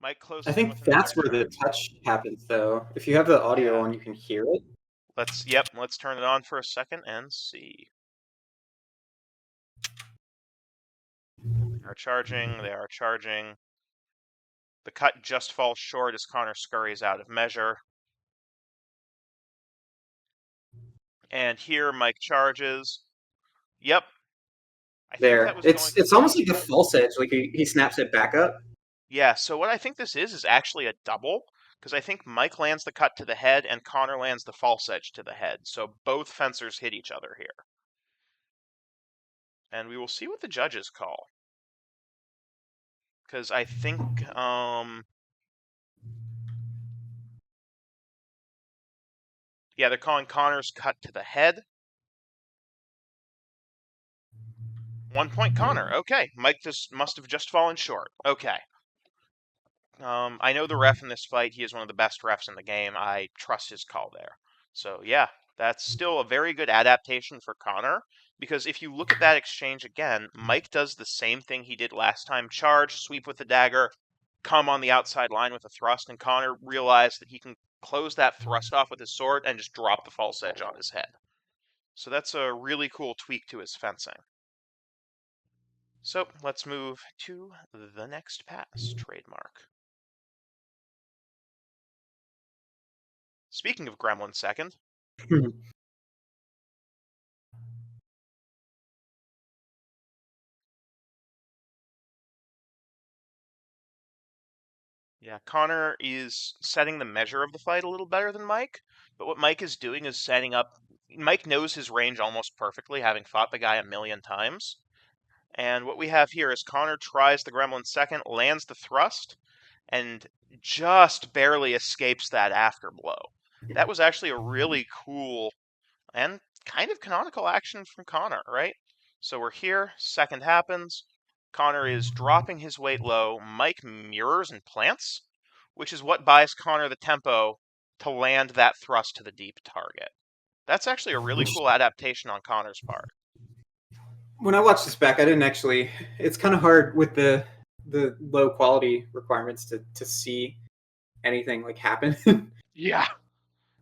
S1: Mike
S2: I
S1: closes in with
S2: think
S1: another
S2: that's where the
S1: charge.
S2: touch happens, though. If you have the audio
S1: Yeah.
S2: on, you can hear it.
S1: Let's turn it on for a second and see. They are charging, they are charging. The cut just falls short as Connor scurries out of measure. And here Mike charges. Yep, I think that
S2: There,
S1: was going
S2: it's
S1: to
S2: almost
S1: be.
S2: like a false edge. Like he snaps it back up.
S1: Yeah, so what I think this is actually a double, because I think Mike lands the cut to the head and Connor lands the false edge to the head. So both fencers hit each other here. And we will see what the judges call. Because I think, yeah, they're calling Connor's cut to the head. 1 point Connor. Okay, Mike just must have just fallen short. Okay. I know the ref in this fight. He is one of the best refs in the game. I trust his call there. So yeah, that's still a very good adaptation for Connor. Because if you look at that exchange again, Mike does the same thing he did last time: charge, sweep with the dagger, come on the outside line with a thrust, and Connor realized that he can close that thrust off with his sword and just drop the false edge on his head. So that's a really cool tweak to his fencing. So let's move to the next pass, trademark. Speaking of Gremlin second, yeah, Connor is setting the measure of the fight a little better than Mike, but what Mike is doing is setting up. Mike knows his range almost perfectly, having fought the guy a million times. And what we have here is Connor tries the Gremlin second, lands the thrust, and just barely escapes that after blow. That was actually a really cool and kind of canonical action from Connor, right? So we're here, second happens. Connor is dropping his weight low. Mike mirrors and plants, which is what buys Connor the tempo to land that thrust to the deep target. That's actually a really
S2: Which,
S1: cool adaptation on Connor's part.
S2: when I watched this back, I didn't actually. It's kind of hard with the low quality requirements to see anything like happen.
S1: Yeah.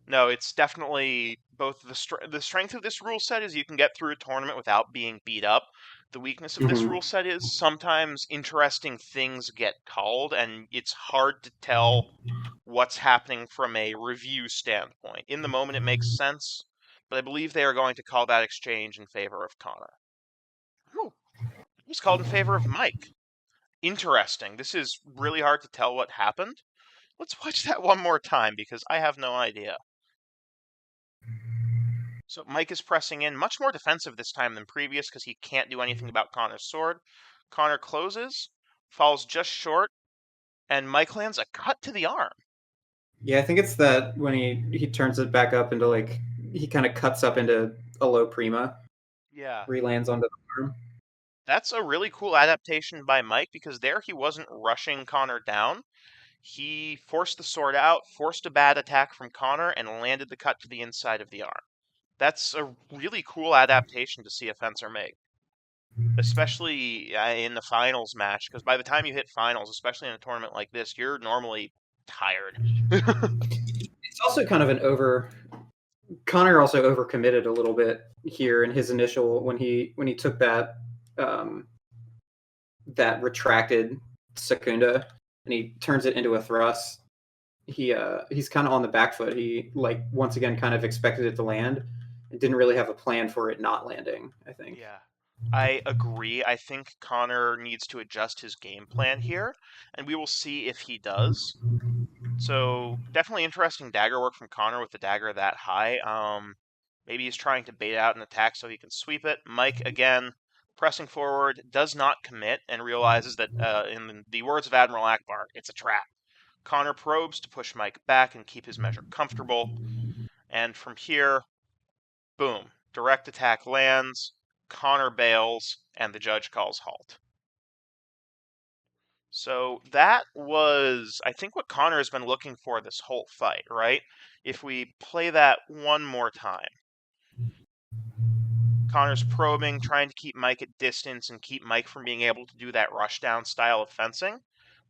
S1: No, it's definitely both the strength of this rule set is you can get through a tournament without being beat up. The weakness of this
S2: Mhm.
S1: rule set is sometimes interesting things get called, and it's hard to tell what's happening from a review standpoint. In the moment, it makes sense, but I believe they are going to call that exchange in favor of Connor. Oh, it was called in favor of Mike. Interesting. This is really hard to tell what happened. Let's watch that one more time because I have no idea. So Mike is pressing in, much more defensive this time than previous because he can't do anything about Connor's sword. Connor closes, falls just short, and Mike lands a cut to the arm.
S2: Yeah, I think it's that when he turns it back up into like he kind of cuts up into a low prima,
S1: Yeah,
S2: where he lands onto the arm.
S1: that's a really cool adaptation by Mike because there he wasn't rushing Connor down. He forced the sword out, forced a bad attack from Connor, and landed the cut to the inside of the arm. That's a really cool adaptation to see a fencer make, especially in the finals match, because by the time you hit finals, especially in a tournament like this, you're normally tired.
S2: It's also kind of an over. Connor also overcommitted a little bit here in his initial when he took um, that retracted secunda and he turns it into a thrust. He's kind of on the back foot. He like once again kind of expected it to land and didn't really have a plan for it not landing. I think.
S1: Yeah, I agree. I think Connor needs to adjust his game plan here, and we will see if he does. So definitely interesting dagger work from Connor with the dagger that high. Maybe he's trying to bait out an attack so he can sweep it. Mike, again, pressing forward, does not commit and realizes that, in the words of Admiral Akbar, it's a trap. Connor probes to push Mike back and keep his measure comfortable. And from here, boom, direct attack lands, Connor bails, and the judge calls halt. So that was, I think, what Connor has been looking for this whole fight, right? If we play that one more time, Connor's probing, trying to keep Mike at distance and keep Mike from being able to do that rushdown style of fencing.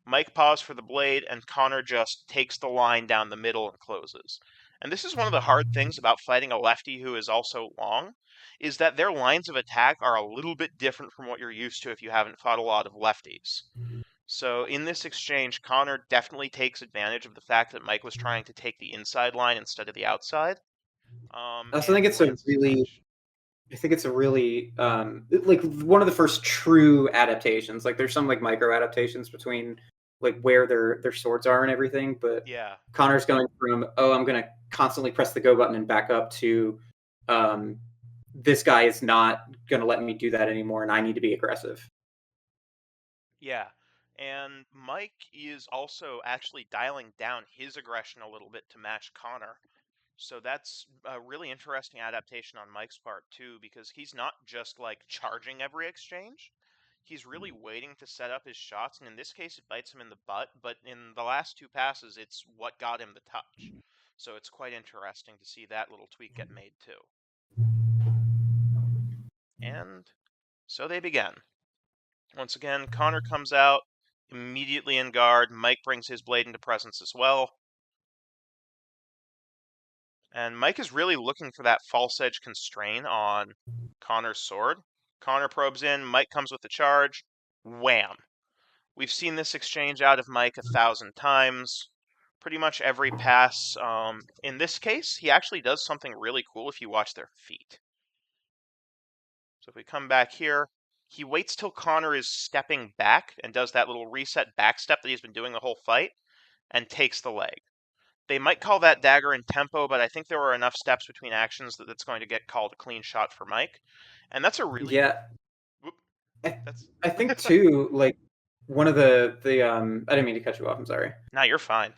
S1: Mike paused for the blade, and Connor just takes the line down the middle and closes. And this is one of the hard things about fighting a lefty who is also long, is that their lines of attack are a little bit different from what you're used to if you haven't fought a lot of lefties. So in this exchange, Connor definitely takes advantage of the fact that Mike was trying to take the inside line instead of the outside,
S2: I also think
S1: and
S2: it's a
S1: lands his
S2: really
S1: touch.
S2: I think it's a really like one of the first true adaptations. Like there's some like micro adaptations between like where their swords are and everything, but
S1: Yeah,
S2: Connor's going from I'm gonna constantly press the go button and back up to um, this guy is not gonna let me do that anymore, and I need to be aggressive.
S1: yeah. And Mike is also actually dialing down his aggression a little bit to match Connor. So that's a really interesting adaptation on Mike's part too, because he's not just like charging every exchange. He's really waiting to set up his shots, and in this case, it bites him in the butt. But in the last two passes, it's what got him the touch. So it's quite interesting to see that little tweak get made too. And so they begin. Once again, Connor comes out immediately in guard. Mike brings his blade into presence as well. And Mike is really looking for that false edge constraint on Connor's sword. Connor probes in, Mike comes with the charge. Wham! We've seen this exchange out of Mike 1,000 times. Pretty much every pass. In this case, he actually does something really cool if you watch their feet. So if we come back here, he waits till Connor is stepping back and does that little reset back step that he's been doing the whole fight and takes the leg. They might call that dagger in tempo, but I think there were enough steps between actions that it's going to get called a clean shot for Mike. And that's a really,
S2: Yeah,
S1: whoop,
S2: I,
S1: that's,
S2: I think too. Like one of the I didn't mean to cut you off. I'm sorry.
S1: now you're fine.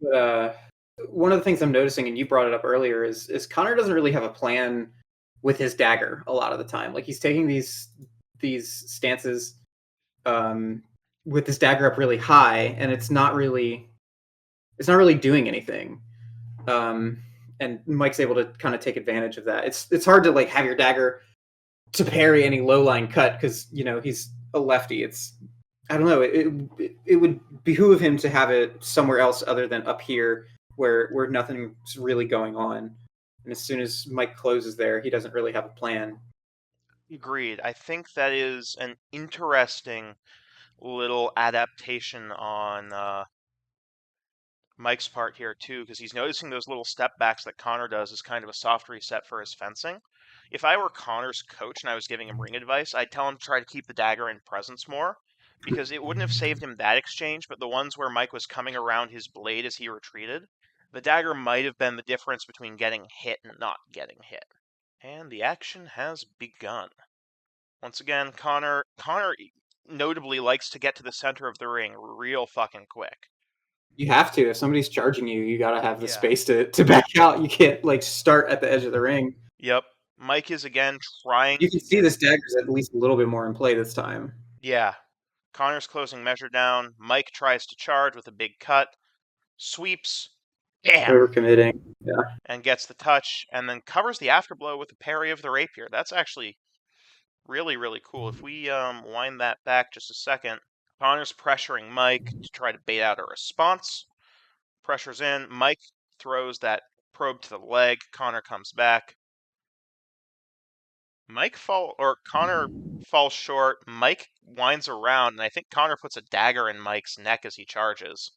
S2: But, one of the things I'm noticing, and you brought it up earlier, is Connor doesn't really have a plan with his dagger a lot of the time. Like he's taking these stances um, with this dagger up really high, and it's not really doing anything. Um, and Mike's able to kind of take advantage of that. It's hard to like have your dagger to parry any low line cut because he's a lefty. It's I don't know. It would behoove him to have it somewhere else other than up here where nothing's really going on. And as soon as Mike closes there, he doesn't really have a plan.
S1: Agreed. I think that is an interesting little adaptation on Mike's part here too, because he's noticing those little step backs that Connor does as kind of a soft reset for his fencing. If I were Connor's coach and I was giving him ring advice, I'd tell him to try to keep the dagger in presence more, because it wouldn't have saved him that exchange, but the ones where Mike was coming around his blade as he retreated, the dagger might have been the difference between getting hit and not getting hit. And the action has begun. Once again, Connor notably likes to get to the center of the ring real fucking quick.
S2: You have to. If somebody's charging you, you got to have the
S1: Yeah.
S2: space to back out. You can't like start at the edge of the ring.
S1: Yep. Mike is again trying
S2: You
S1: to
S2: can see
S1: get.
S2: this dagger's at least a little bit more in play this time.
S1: Yeah. Connor's closing measure down. Mike tries to charge with a big cut, sweeps, bam,
S2: Overcommitting. Yeah.
S1: and gets the touch, and then covers the afterblow with a parry of the rapier. That's actually really, really cool. If we wind that back just a second, Connor's pressuring Mike to try to bait out a response. Pressure's in. Mike throws that probe to the leg. Connor comes back. Connor falls short. Mike winds around, and I think Connor puts a dagger in Mike's neck as he charges.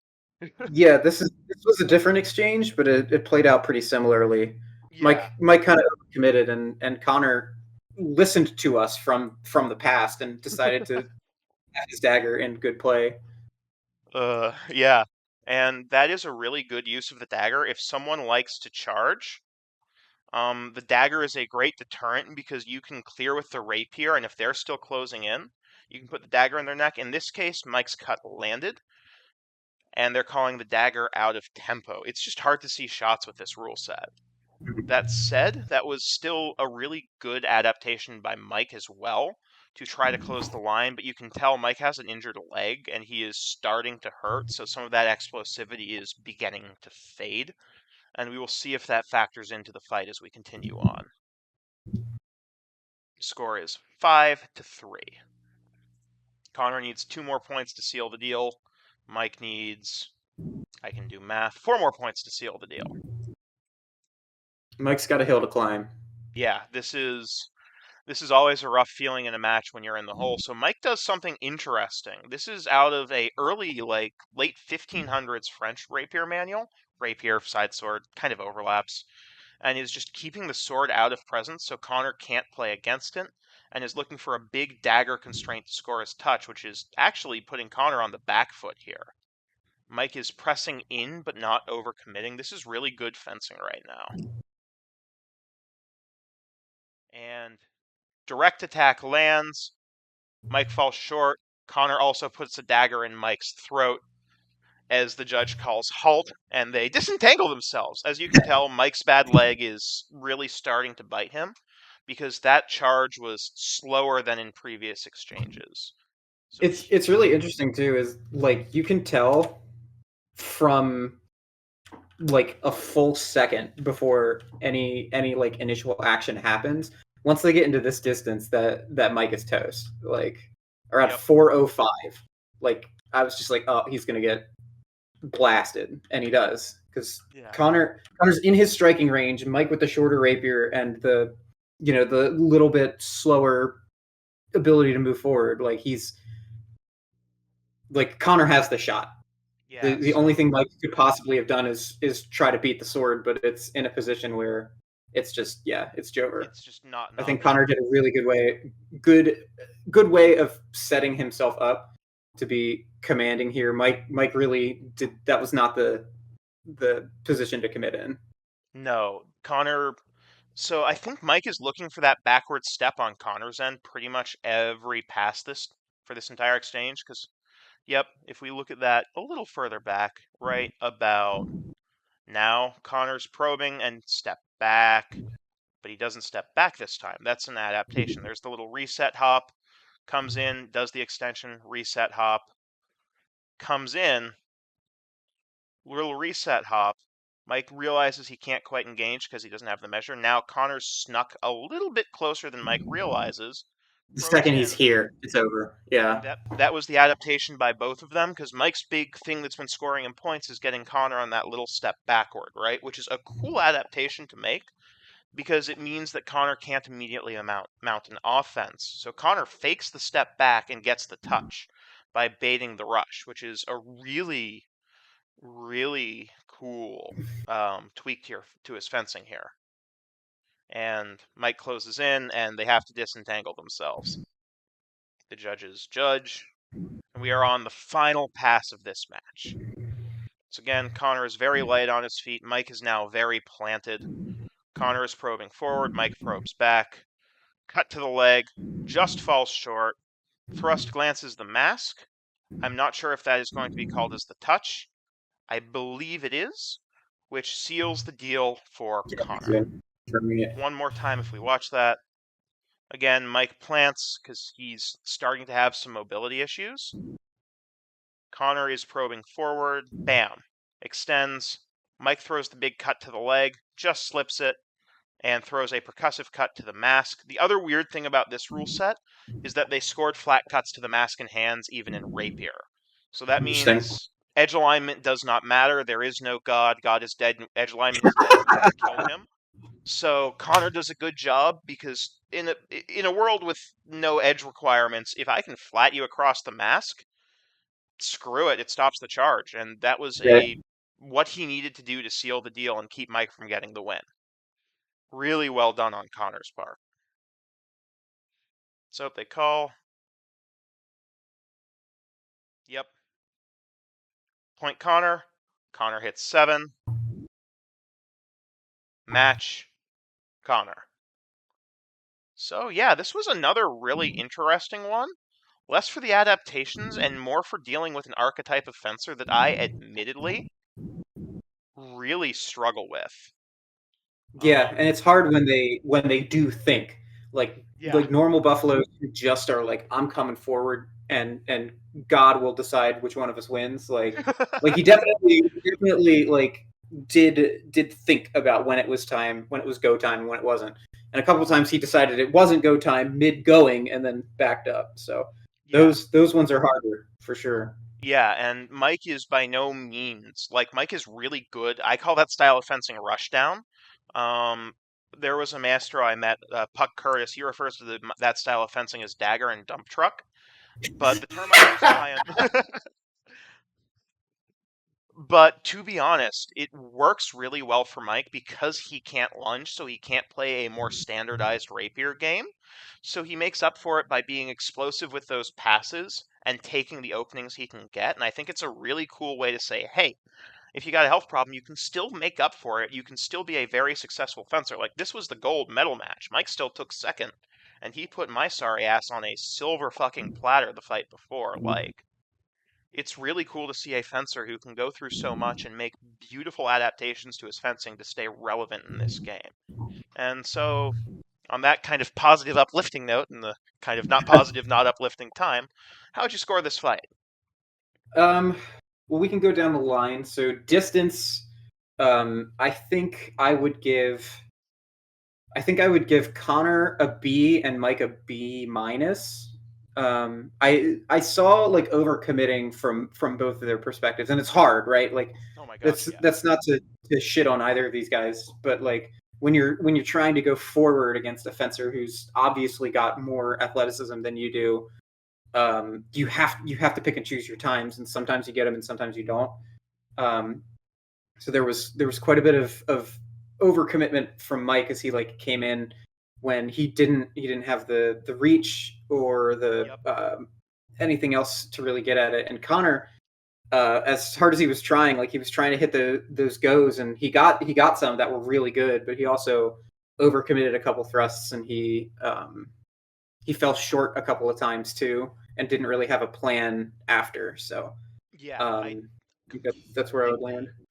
S2: Yeah, this was a different exchange, but it played out pretty similarly.
S1: Yeah.
S2: Mike kind of committed, and Connor listened to us from the past and decided to have his dagger in good play.
S1: Yeah. And that is a really good use of the dagger. If someone likes to charge, The dagger is a great deterrent because you can clear with the rapier, and if they're still closing in, you can put the dagger in their neck. In this case, Mike's cut landed, and they're calling the dagger out of tempo. It's just hard to see shots with this rule set. That said, that was still a really good adaptation by Mike as well to try to close the line, but you can tell Mike has an injured leg and he is starting to hurt, so some of that explosivity is beginning to fade, and we will see if that factors into the fight as we continue on. Score is 5-3. Connor needs 2 more points to seal the deal. Mike needs, I can do math, 4 more points to seal the deal.
S2: Mike's got a hill to climb.
S1: Yeah, this is always a rough feeling in a match when you're in the hole. So Mike does something interesting. This is out of a early, like late 1500s French rapier manual. Rapier, side sword, kind of overlaps, and is just keeping the sword out of presence so Connor can't play against it, and is looking for a big dagger constraint to score his touch, which is actually putting Connor on the back foot here. Mike is pressing in but not overcommitting. This is really good fencing right now. And direct attack lands. Mike falls short. Connor also puts a dagger in Mike's throat as the judge calls halt, and they disentangle themselves. As you can tell, Mike's bad leg is really starting to bite him because that charge was slower than in previous exchanges. So
S2: It's really interesting too. Is like you can tell from like a full second before any like initial action happens. Once they get into this distance, that Mike is toast. Like around
S1: yep,
S2: 4:05, like I was just like, oh, he's gonna get blasted, and he does because
S1: yeah,
S2: Connor's in his striking range. Mike with the shorter rapier and the little bit slower ability to move forward. Like he's like Connor has the shot. The
S1: yeah.
S2: the only
S1: So
S2: thing Mike could possibly have done is try to beat the sword, but it's in a position where it's just it's Jover.
S1: it's just not an
S2: I think
S1: option.
S2: Connor did a really good good way of setting himself up to be commanding here. Mike really did that was not the position to commit in.
S1: No, Connor. So I think Mike is looking for that backward step on Connor's end pretty much every pass this for this entire exchange. Because, yep, if we look at that a little further back, right about now, Connor's probing and step back, but he doesn't step back this time. That's an adaptation. There's the little reset hop, comes in, does the extension, reset hop, comes in, little reset hop. Mike realizes he can't quite engage because he doesn't have the measure. Now Connor's snuck a little bit closer than Mike realizes,
S2: The
S1: probes
S2: second he's
S1: in,
S2: here, it's over.
S1: and
S2: Yeah.
S1: that was the adaptation by both of them because Mike's big thing that's been scoring him points is getting Connor on that little step backward, right? Which is a cool adaptation to make because it means that Connor can't immediately mount an offense. So Connor fakes the step back and gets the touch by baiting the rush, which is a really, really cool tweak to his fencing here. And Mike closes in, and they have to disentangle themselves. The judges judge, and we are on the final pass of this match. So again, Connor is very light on his feet. Mike is now very planted. Connor is probing forward. Mike probes back. Cut to the leg. Just falls short. Thrust glances the mask. I'm not sure if that is going to be called as the touch. I believe it is, which seals the deal for Connor. One more time if we watch that. Again, Mike plants because he's starting to have some mobility issues. Connor is probing forward. Bam. Extends. Mike throws the big cut to the leg, just slips it, and throws a percussive cut to the mask. The other weird thing about this rule set is that they scored flat cuts to the mask and hands even in Rapier. So that
S2: Interesting.
S1: means edge alignment does not matter. There is no God. God is dead. Edge alignment is dead and we can kill him. So Connor does a good job because in a world with no edge requirements, if I can flat you across the mask, screw it, it stops the charge. And that was
S2: Yeah.
S1: a what he needed to do to seal the deal and keep Mike from getting the win. Really well done on Connor's part. So they call. Yep. Point Connor. Connor hits 7. Match. Connor. So yeah, this was another really interesting one. Less for the adaptations and more for dealing with an archetype of fencer that I admittedly really struggle with.
S2: Yeah, and
S1: Um,
S2: it's hard when they do think
S1: yeah.
S2: like normal buffaloes who just are like I'm coming forward and God will decide which one of us wins. Like he definitely like did think about when it was time, when it was go time, and when it wasn't. And a couple of times he decided it wasn't go time mid going and then backed up. So
S1: Yeah.
S2: those ones are harder for sure.
S1: Yeah, and Mike is by no means like Mike is really good. I call that style of fencing rushdown. Um, there was a maestro I met, Puck Curtis. He refers to that style of fencing as dagger and dump truck, but the term I use to try and but to be honest, it works really well for Mike because he can't lunge, so he can't play a more standardized rapier game. So he makes up for it by being explosive with those passes and taking the openings he can get. And I think it's a really cool way to say, hey, if you got a health problem, you can still make up for it. You can still be a very successful fencer. Like this was the gold medal match. Mike still took second, and he put my sorry ass on a silver fucking platter the fight before. Like it's really cool to see a fencer who can go through so much and make beautiful adaptations to his fencing to stay relevant in this game. And so, on that kind of positive, uplifting note, and the kind of not positive, not uplifting time, how would you score this fight?
S2: Um, well, we can go down the line. So distance, I think I would give Connor a B and Mike a B minus. I saw like overcommitting from both of their perspectives, and it's hard, right? Like
S1: Oh my gosh, yeah.
S2: that's not to shit on either of these guys, but like when you're trying to go forward against a fencer who's obviously got more athleticism than you do, you have to pick and choose your times, and sometimes you get them, and sometimes you don't. Um, so there was quite a bit of overcommitment from Mike as he like came in when he didn't have the reach or the
S1: Yep.
S2: anything else to really get at it. And Connor, as hard as he was trying, like he was trying to hit those goes, and he got some that were really good, but he also overcommitted a couple thrusts, and he fell short a couple of times too, and didn't really have a plan after. So
S1: Yeah, I
S2: um, I think that's where I would land.
S1: completely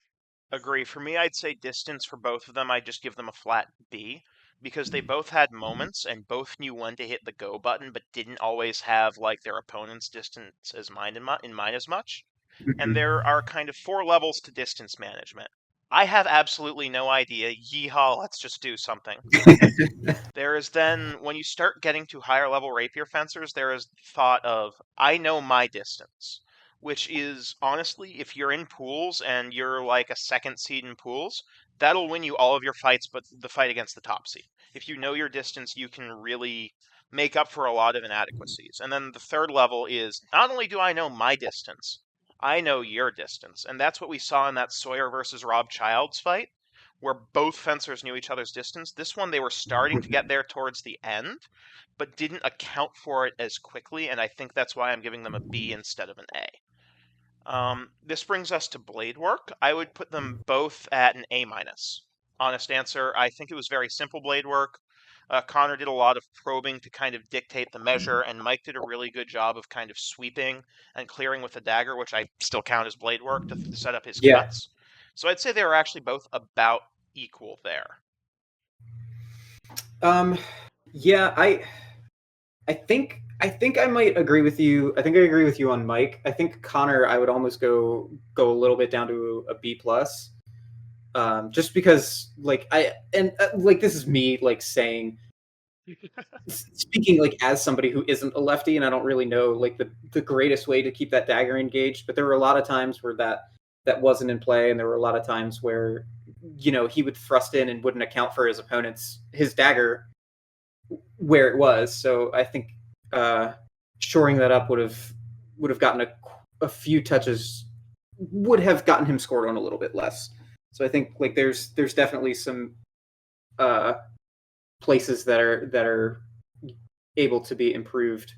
S1: agree. For me, I'd say distance for both of them, I'd just give them a flat B because they both had moments and both knew when to hit the go button, but didn't always have like their opponent's distance as in mind as much. And
S2: Mhm.
S1: there are kind of four levels to distance management. I have absolutely no idea. Yeehaw, let's just do something. There is then, when you start getting to higher level rapier fencers, there is the thought of, I know my distance, which is honestly, if you're in pools and you're like a second seed in pools, that'll win you all of your fights, but the fight against the top seed. If you know your distance, you can really make up for a lot of inadequacies. And then the third level is, not only do I know my distance, I know your distance. And that's what we saw in that Sawyer versus Rob Childs fight where both fencers knew each other's distance. This one, they were starting to get there towards the end, but didn't account for it as quickly, and I think that's why I'm giving them a B instead of an A. This brings us to blade work. I would put them both at an A minus. Honest answer. I think it was very simple blade work. Connor did a lot of probing to kind of dictate the measure, and Mike did a really good job of kind of sweeping and clearing with the dagger, which I still count as blade work to set up his
S2: Yeah.
S1: cuts. So I'd say they were actually both about equal there.
S2: Um, yeah, I think I might agree with you. I think I agree with you on Mike. I think Connor, I would almost go a little bit down to a B plus. Just because like like this is me like saying speaking like as somebody who isn't a lefty, and I don't really know like the greatest way to keep that dagger engaged, but there were a lot of times where that wasn't in play, and there were a lot of times where he would thrust in and wouldn't account for his dagger where it was. So I think uh, shoring that up would have gotten a few touches, would have gotten him scored on a little bit less. So I think like there's definitely some uh, places that are able to be improved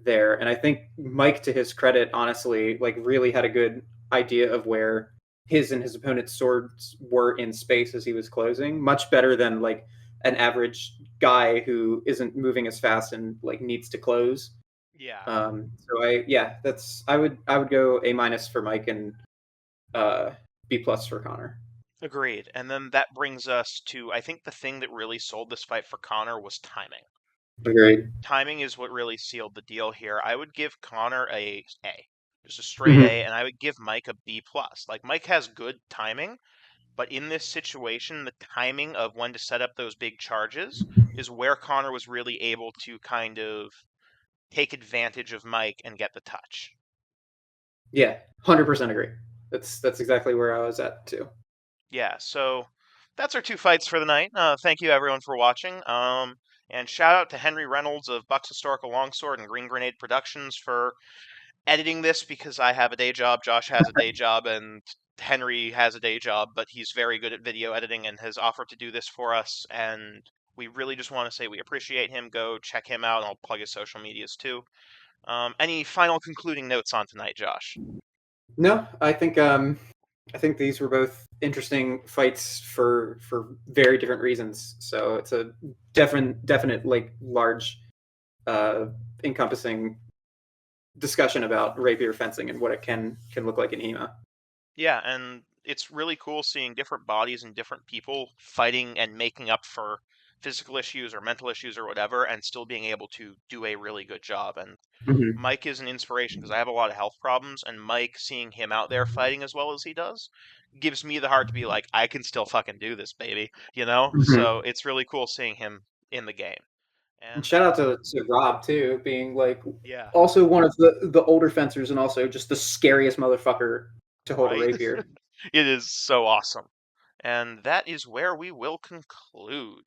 S2: there. And I think Mike, to his credit, honestly, like really had a good idea of where his and his opponent's swords were in space as he was closing, much better than like an average guy who isn't moving as fast and like needs to close.
S1: Yeah,
S2: So I would go A- for Mike and uh, B+ for Connor.
S1: agreed. And then that brings us to, I think the thing that really sold this fight for Connor was timing.
S2: Agreed.
S1: Timing is what really sealed the deal here. I would give Connor a A, just a straight
S2: Hmm.
S1: A, and I would give Mike a B plus. Like Mike has good timing, but in this situation, the timing of when to set up those big charges is where Connor was really able to kind of take advantage of Mike and get the touch.
S2: Yeah, 100% agree. That's exactly where I was at too.
S1: Yeah, so that's our two fights for the night. Thank you everyone for watching. And shout out to Henry Reynolds of Buck's Historical Longsword and Green Grenade Productions for editing this because I have a day job, Josh has a day job, and Henry has a day job, but he's very good at video editing and has offered to do this for us. And we really just want to say we appreciate him. Go check him out. I'll plug his social medias too. Any final concluding notes on tonight, Josh?
S2: No, I think these were both interesting fights for very different reasons. So it's a definite like large uh, encompassing discussion about rapier fencing and what it can look like in HEMA.
S1: Yeah, and it's really cool seeing different bodies and different people fighting and making up for physical issues or mental issues or whatever, and still being able to do a really good job. And
S2: Hmm.
S1: Mike is an inspiration because I have a lot of health problems, and Mike, seeing him out there fighting as well as he does, gives me the heart to be like, I can still fucking do this, baby, you know? So
S2: Hmm.
S1: it's really cool seeing him in the game.
S2: And
S1: And
S2: shout out to Rob too, being like
S1: yeah,
S2: also one of the older fencers and also just the scariest motherfucker to hold a
S1: right?
S2: rapier.
S1: It is so awesome. And that is where we will conclude.